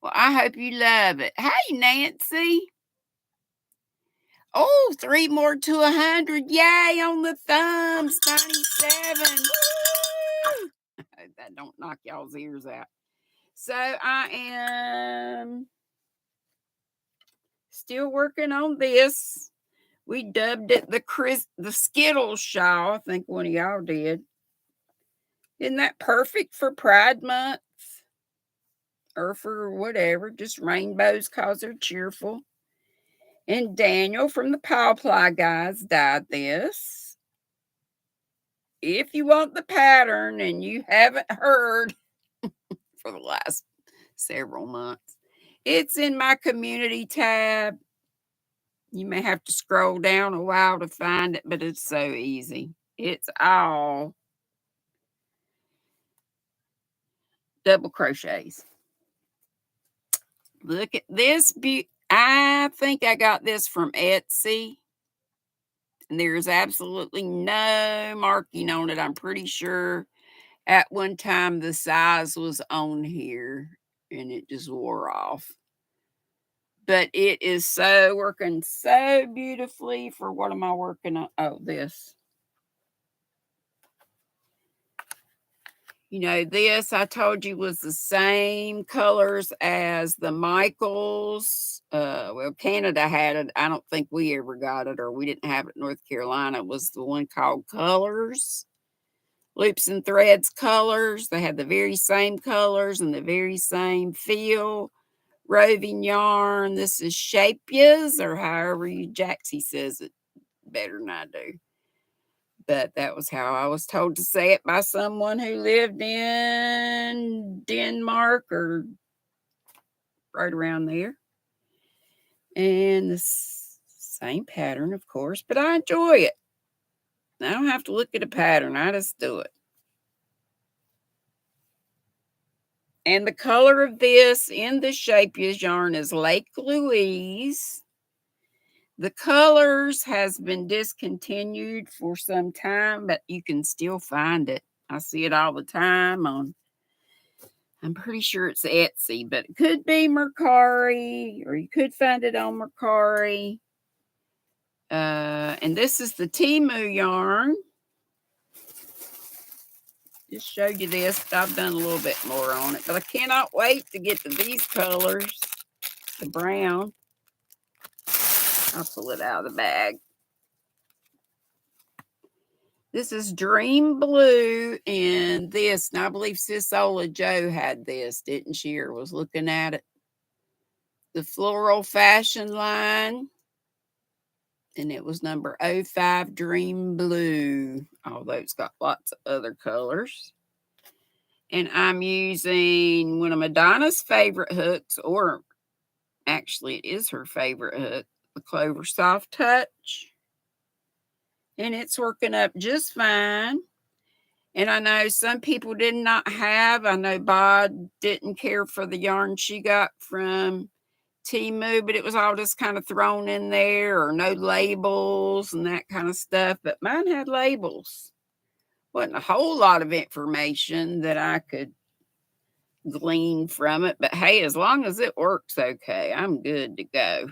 Well, I hope you love it. Hey, Nancy. Oh, 3 more to 100. Yay on the thumbs. 97. Woo! I hope that don't knock y'all's ears out. So I am still working on this. We dubbed it the Skittles shawl. I think one of y'all did. Isn't that perfect for Pride Month? Or for whatever, just rainbows because they're cheerful. And Daniel from the Pow Ply guys dyed this. If you want the pattern and you haven't heard for the last several months, it's in my community tab. You may have to scroll down a while to find it, but it's so easy. It's all double crochets. Look at this. I think I got this from Etsy. And there's absolutely no marking on it. I'm pretty sure at one time the size was on here and it just wore off. But it is working so beautifully for what am I working on? Oh, this. This I told you was the same colors as the Michaels. Well, Canada had it. I don't think we ever got it, or we didn't have it in North Carolina. It was the one called Colors. Loops and Threads Colors. They had the very same colors and the very same feel. Roving yarn. This is Shapias, or however Jaxie says it better than I do. But that was how I was told to say it by someone who lived in Denmark or right around there. And the same pattern, of course, but I enjoy it. I don't have to look at a pattern. I just do it. And the color of this in the Shapias yarn is Lake Louise. The colors has been discontinued for some time, but you can still find it. I see it all the time I'm pretty sure it's Etsy, but it could be Mercari, or you could find it on Mercari. And this is the Temu yarn. Just showed you this, but I've done a little bit more on it. But I cannot wait to get to these colors. The brown. I'll pull it out of the bag. This is Dream Blue, and this, and I believe Sisola Joe had this, didn't she, or was looking at it. The Floral Fashion line, and it was number 05 Dream Blue, although it's got lots of other colors. And I'm using one of Madonna's favorite hooks, or actually it is her favorite hook, the Clover Soft Touch. And it's working up just fine. And I know some people did not have. I know Bod didn't care for the yarn she got from Temu, but it was all just kind of thrown in there, or no labels and that kind of stuff. But mine had labels. Wasn't a whole lot of information that I could glean from it. But hey, as long as it works okay, I'm good to go.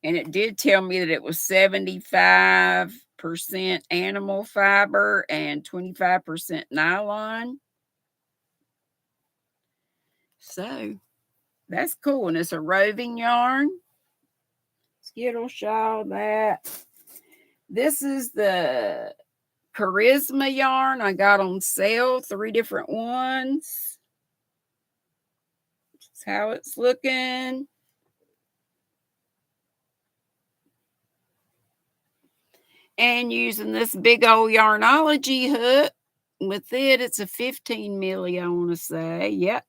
And it did tell me that it was 75% animal fiber and 25% nylon. So that's cool. And it's a roving yarn. Skittle shawl, that. This is the Charisma yarn I got on sale, 3 different ones. That's how it's looking. And using this big old Yarnology hook with it, it's a 15 milli, I want to say. Yep.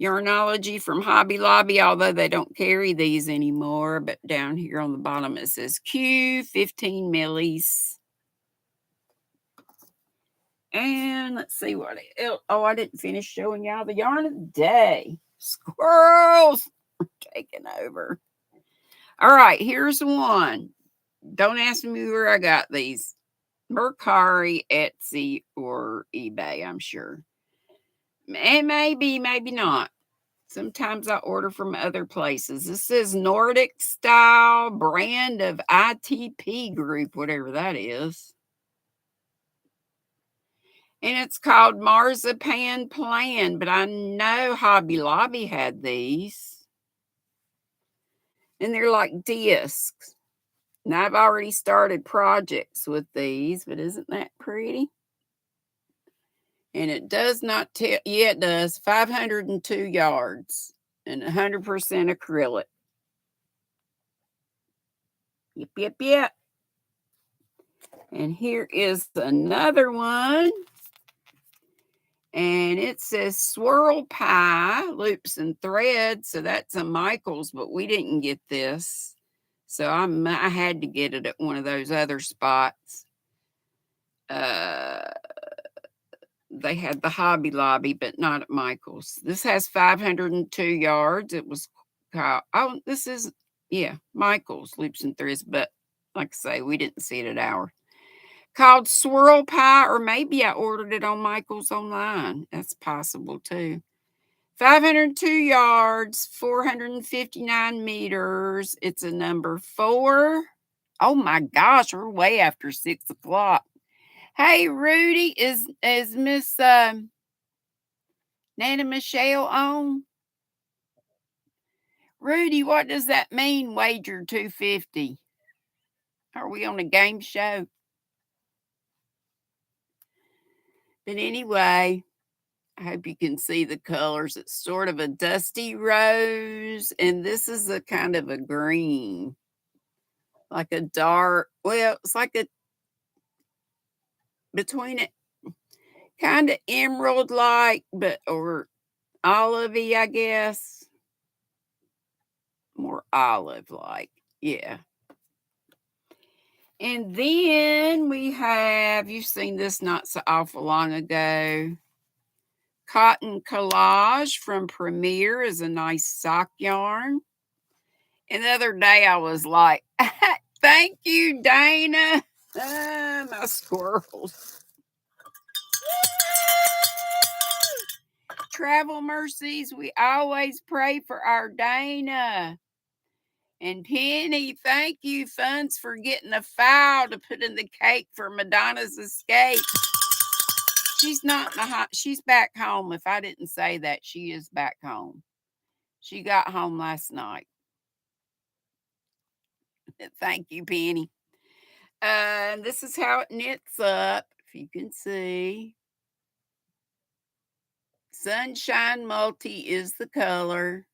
Yarnology from Hobby Lobby, although they don't carry these anymore. But down here on the bottom it says Q, 15 millis. And let's see what else. Oh, I didn't finish showing y'all the yarn of the day. Squirrels are taking over. All right, here's one. Don't ask me where I got these. Mercari, Etsy, or eBay, I'm sure. And maybe not. Sometimes I order from other places. This is Nordic style brand of ITP group, whatever that is. And it's called Marzipan Plan, but I know Hobby Lobby had these. And they're like discs. And I've already started projects with these, but isn't that pretty? And it does not tell, yeah, it does, 502 yards and 100% acrylic. Yep, yep, yep. And here is another one. And it says Swirl Pie, Loops and Threads. So that's a Michael's, but we didn't get this. So I had to get it at one of those other spots. They had the Hobby Lobby, but not at Michael's. This has 502 yards. It was called, oh, this is, yeah, Michael's Loops and Threads. But like I say, we didn't see it at ours. Called Swirl Pie, or maybe I ordered it on Michael's online. That's possible too. 502 yards, 459 meters. It's a number 4. Oh my gosh, we're way after 6 o'clock. Hey, Rudy, is Miss Nana Michelle on? Rudy, what does that mean, wager 250? Are we on a game show? But anyway, I hope you can see the colors. It's sort of a dusty rose, and this is a kind of a green, like a dark, well, it's like a, between it, kind of emerald like, but, or olivey, I guess. More olive like, yeah. And then we have, you've seen this not so awful long ago. Cotton Collage from Premier is a nice sock yarn. And the other day I was like, thank you, Dana. My squirrels. Travel mercies, we always pray for our Dana. And Penny, thank you, Funds, for getting a fowl to put in the cake for Madonna's escape. She's not in the she's back home. If I didn't say that, she is back home. She got home last night. Thank you, Penny. This is how it knits up, if you can see. Sunshine Multi is the color.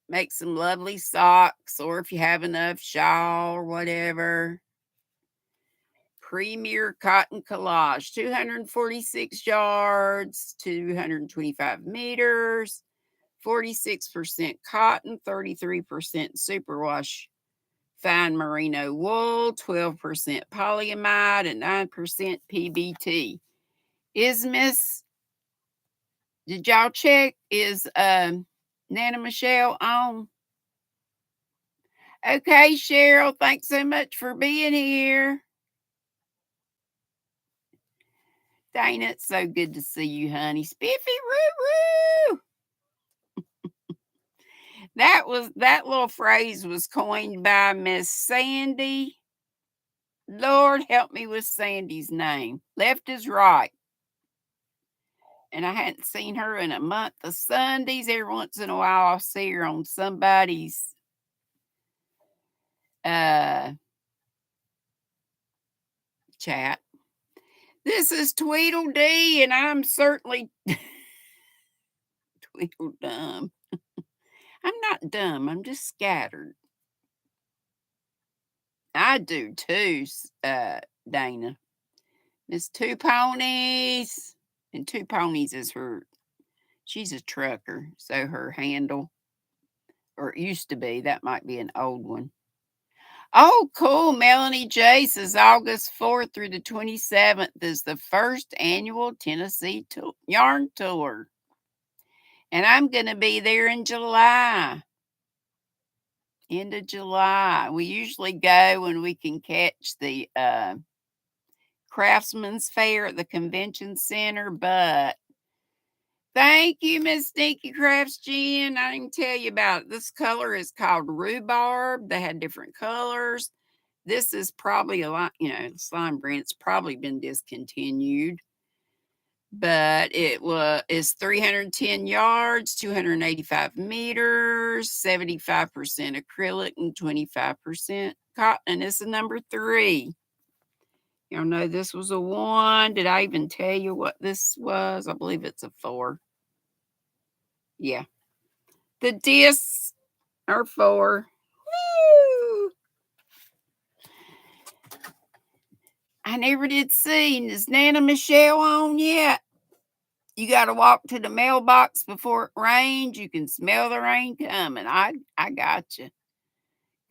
Make some lovely socks, or if you have enough shawl or whatever. Premier Cotton Collage, 246 yards, 225 meters, 46% cotton, 33% superwash fine merino wool, 12% polyamide, and 9% PBT. Did y'all check? Is Nana Michelle on? Okay, Cheryl, thanks so much for being here. Dana, it's so good to see you, honey. Spiffy, woo woo. That little phrase was coined by Miss Sandy. Lord help me with Sandy's name. Left is right. and I hadn't seen her in a month of Sundays. Every once in a while, I'll see her on somebody's uh chat. This is Tweedledee, and I'm certainly Tweedledum. I'm not dumb. I'm just scattered. I do too, Dana. Miss Two Ponies, and Two Ponies is her. She's a trucker, so her handle, or it used to be, that might be an old one. Oh, cool. Melanie J says August 4th through the 27th is the first annual Tennessee yarn tour. And I'm going to be there in July. End of July. We usually go when we can catch the Craftsman's Fair at the convention center, but thank you, Miss Sneaky Crafts Jen. I didn't tell you about it. This color is called rhubarb. They had different colors. This is probably a lot, slime brand. It's probably been discontinued, but is 310 yards, 285 meters, 75% acrylic, and 25% cotton. And it's a number 3. Y'all know this was a 1. Did I even tell you what this was? I believe it's a 4. Yeah. The discs are 4. Woo! I never did see. Is Nana Michelle on yet? You got to walk to the mailbox before it rains. You can smell the rain coming. I got you.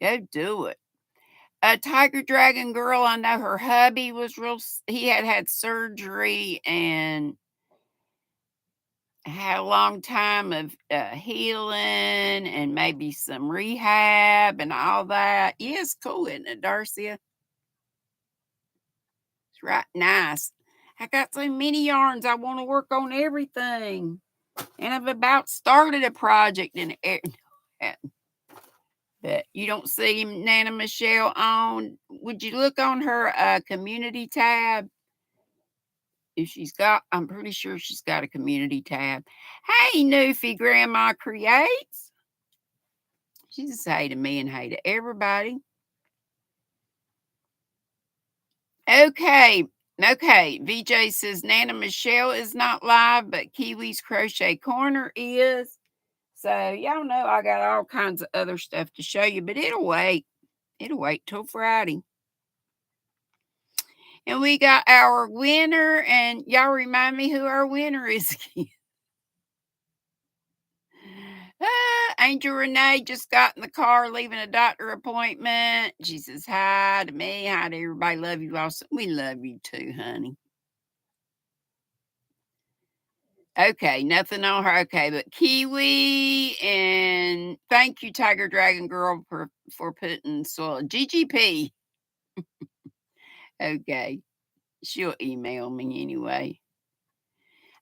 Go do it. A Tiger Dragon Girl, I know her hubby was he had surgery and had a long time of healing and maybe some rehab and all that. Yeah, it's cool, isn't it, Darcy? It's right nice. I got so many yarns. I want to work on everything. And I've about started a project in but you don't see Nana Michelle on. Would you look on her community tab? If I'm pretty sure she's got a community tab. Hey, Newfie Grandma Creates. She says hey to me and hey to everybody. Okay. VJ says Nana Michelle is not live, but Kiwi's Crochet Corner is. So y'all know I got all kinds of other stuff to show you, but it'll wait. It'll wait till Friday. And we got our winner, and y'all remind me who our winner is again. Angel Renee just got in the car leaving a doctor appointment. She says hi to me, hi to everybody. Love you all. We love you too, honey. Okay, nothing on her. Okay, but Kiwi, and thank you, Tiger Dragon Girl, for putting soil. GGP. Okay, she'll email me anyway.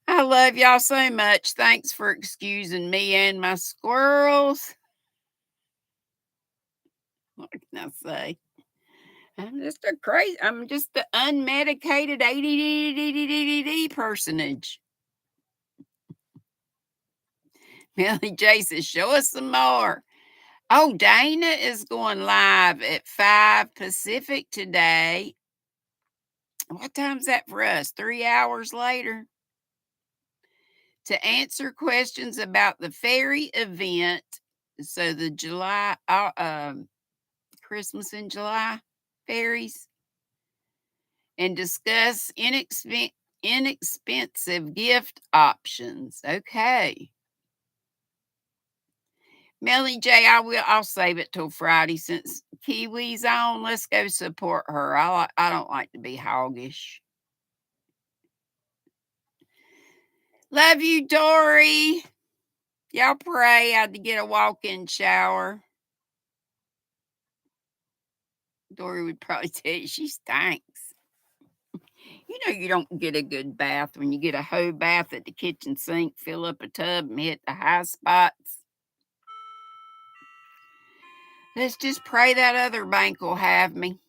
I love y'all so much. Thanks for excusing me and my squirrels. What can I say? I'm just the unmedicated ADD personage. Melly J says, show us some more. Oh, Dana is going live at 5 Pacific today. What time's that for us? 3 hours later. To answer questions about the fairy event. So the July, Christmas in July fairies. And discuss inexpensive gift options. Okay. Melly J, I'll save it till Friday since Kiwi's on. Let's go support her. I don't like to be hoggish. Love you, Dory. Y'all pray I had to get a walk-in shower. Dory would probably tell you she stinks. You know you don't get a good bath when you get a hoe bath at the kitchen sink, fill up a tub, and hit the high spots. Let's just pray that other bank will have me.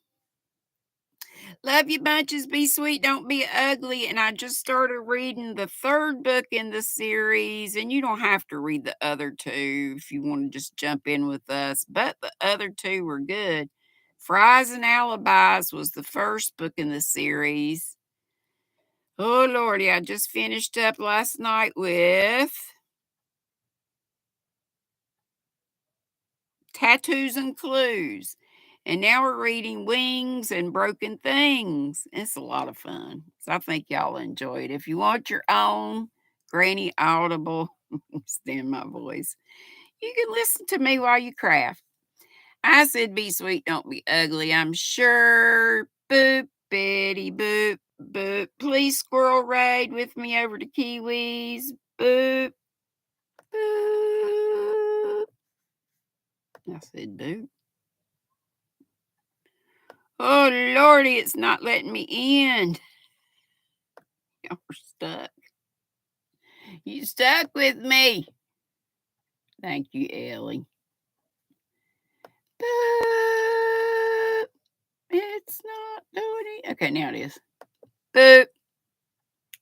Love you bunches. Be sweet. Don't be ugly. And I just started reading the third book in the series. And you don't have to read the other two if you want to just jump in with us. But the other two were good. Fries and Alibis was the first book in the series. Oh, Lordy. I just finished up last night with Tattoos and Clues. And now we're reading Wings and Broken Things. It's a lot of fun. So I think y'all enjoy it. If you want your own Granny Audible, stand my voice, you can listen to me while you craft. I said, be sweet, don't be ugly, I'm sure. Boop, Betty, boop, boop. Please squirrel raid with me over to Kiwis. Boop, boop. I said, boop. Oh, Lordy, it's not letting me in. Y'all are stuck. You stuck with me. Thank you, Ellie. Boop. It's not doing it. Okay, now it is. Boop.